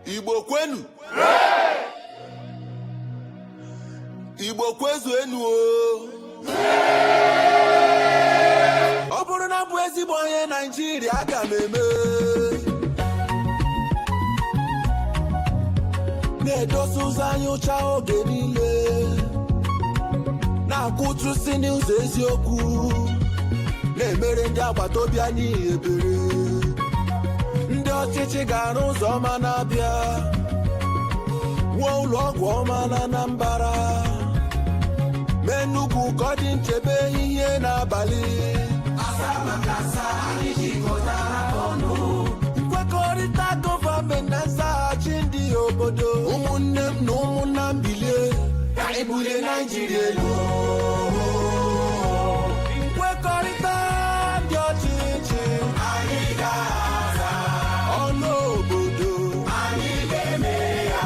Igbo kwenu! Igbo kwezuenu o! Ọ bụrụ na bụ ezigbo onye Naịjirịa, aga m eme na-edosa ụzọ anyị ụcha oge niile, na-akwụtụsi n'ụzọ eziokwu, na-emere ndị agbata obi anyị ebere. Ndị ọchịchị ga-arụ ụzọ ọma na-abịa, wuo ụlọ ọgwụ ọma na Anambra, mee Enugu ka ọ dị nchebe ihe n'abalị. Nkwekọrịta gọọmenti na nzaghachi ndị obodo, ụmụnne m na ụmụnna m bilie ka anyị bulie Naịjirịa elu. Nkwekọrịta ndị ọchịchị anyị ga-aza, ọnụ obodo anyị ga-eme ya.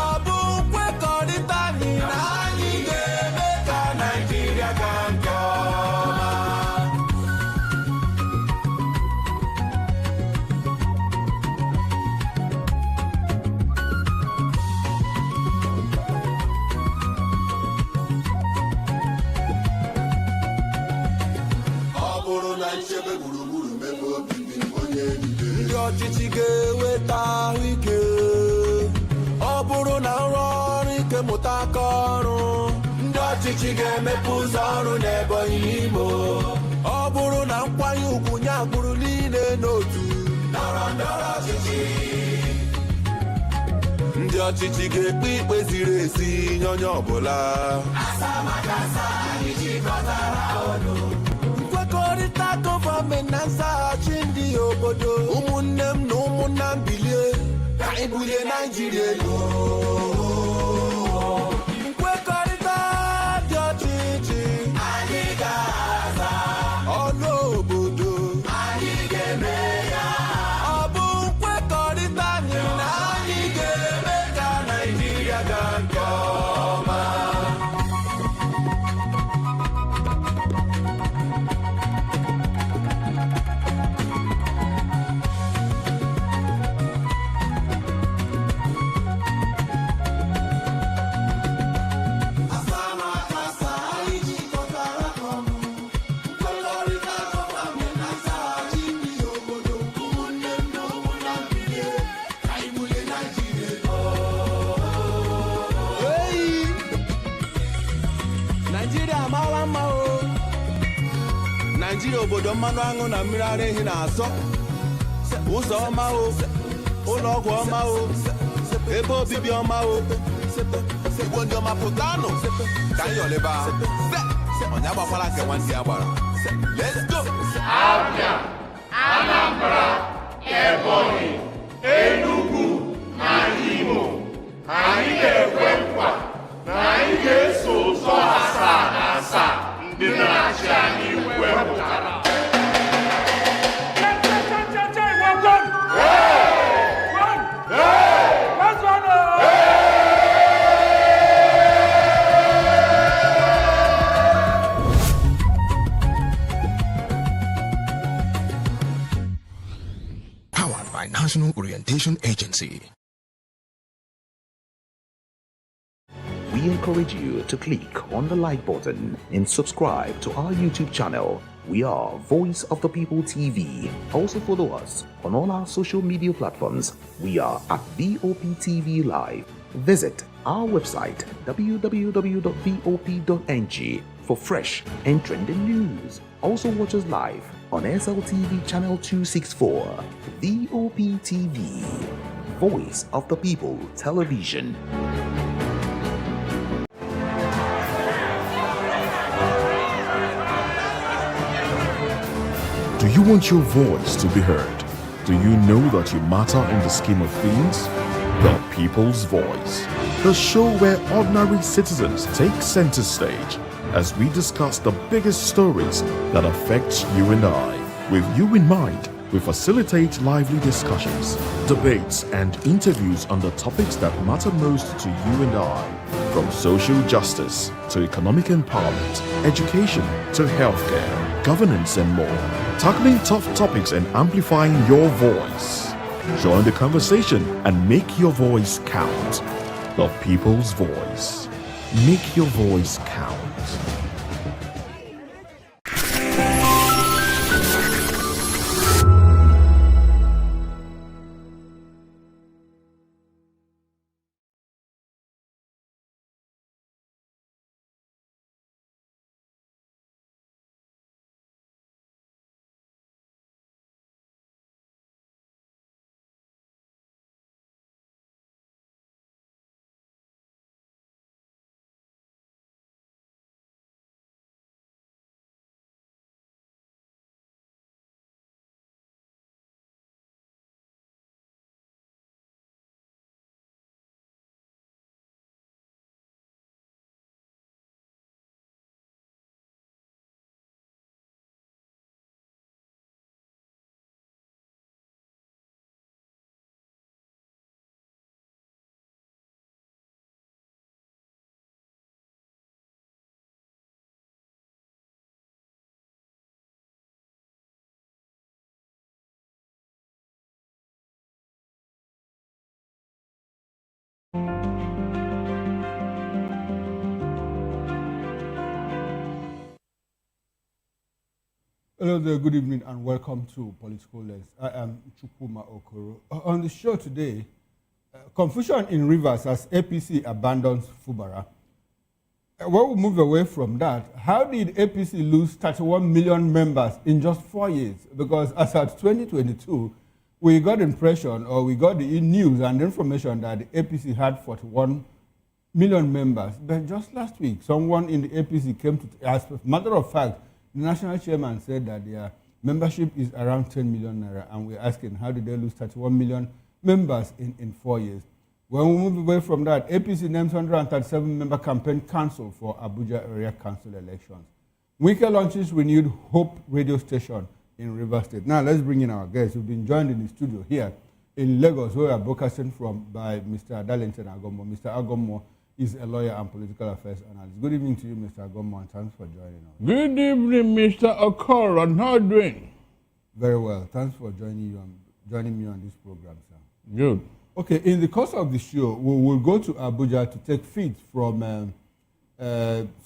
Ọ bụ nkwekọrịta anyị na anyị ga-eme ka Naịjirịa gaa nke ọma. Ọ bụrụ na nchebe gburugburu mebe obibi onye niile, ndị ọchịchị ga-eweta ahụike ọ bụrụ na nrọ ọrụ ike mụta aka ọrụ ndị ọchịchị ga-emepe ụzọ ọrụ n'Ebonyi n'Imo ọ bụrụ na nkwanye ugwu nye agbụrụ niile n'otu ndọrọ ndọrọ ọchịchị ndị ọchịchị ga-ekpe ikpe ziri ezi nye onye ọbụla nkwekọrịta gọọmenti na nzaghachi ndị obodo ụmụnne m na ụmụnna m bilie ka anyị bulie Naijiria elu nkwekọrịta dị ọchịchị anyị ga-aza ọnụ obodo anyị ga-eme ya ọ bụ nkwekọrịta anyị na anyị ga-eme ka Naijiria gaa nke ọma Naijiria obodo mmanụ aṅụ na mmiri ara ehi na-asọ ụzọ ọma o ụlọ ọgwụ ọma o ebe obibi ọma o igbo ndị ọma pụtanụ ka anyị yọlịba onye agbakwala nke nwanne ya gbara let's go Abia, Anambra, Ebonyi, Enugu na Imo anyị ga-ekwe nkwa na anyị ga-eso ụzọ asaa na asaa ndị na-achị anyị wepụtara. Powered by National Orientation Agency. We encourage you to click on the like button and subscribe to our YouTube channel. We are Voice of the People TV. Also follow us on all our social media platforms. We are at VOPTV Live. Visit our website www.vop.ng for fresh and trending news. Also watch us live on SLTV channel 264. VOPTV, Voice of the People Television. Do you want your voice to be heard? Do you know that you matter in the scheme of things? The People's Voice, the show where ordinary citizens take center stage as we discuss the biggest stories that affect you and I. With you in mind, we facilitate lively discussions, debates, and interviews on the topics that matter most to you and I. From social justice to economic empowerment, education to healthcare, governance, and more. Tackling tough topics and amplifying your voice. Join the conversation and make your voice count. The People's Voice. Make your voice count. Hello there, good evening, and welcome to Political Lens. I am Chukwuma Okoro. On the show today, confusion in Rivers as APC abandons Fubara. When we move away from that, how did APC lose 31 million members in just 4 years? Because as at 2022, we got the impression, or we got the news and information that the APC had 41 million members. But just last week, someone in the APC came to, as a matter of fact, the national chairman said that their membership is around 10 million naira, and we're asking how did they lose 31 million members in 4 years? When we move away from that, APC names 137-member campaign council for Abuja area council elections. Wike launches renewed Hope radio station in Rivers State. Now let's bring in our guests. We've been joined in the studio here in Lagos, where we are broadcasting from by Mr. Darlington Agommo. Mr. Agommo is a lawyer and political affairs analyst. Good evening to you, Mr. Agommo, and thanks for joining us. Good evening, Mr. Okoro. How are you doing? Very well. Thanks for joining me on this program, sir. Good. Okay, in the course of the show, we will go to Abuja to take feed from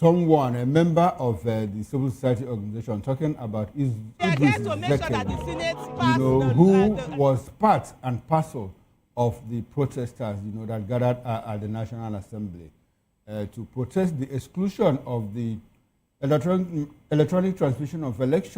someone, a member of the civil society organization, talking about Idris Zekeri, who was part and parcel of the protesters, that gathered at the National Assembly to protest the exclusion of the electronic transmission of elections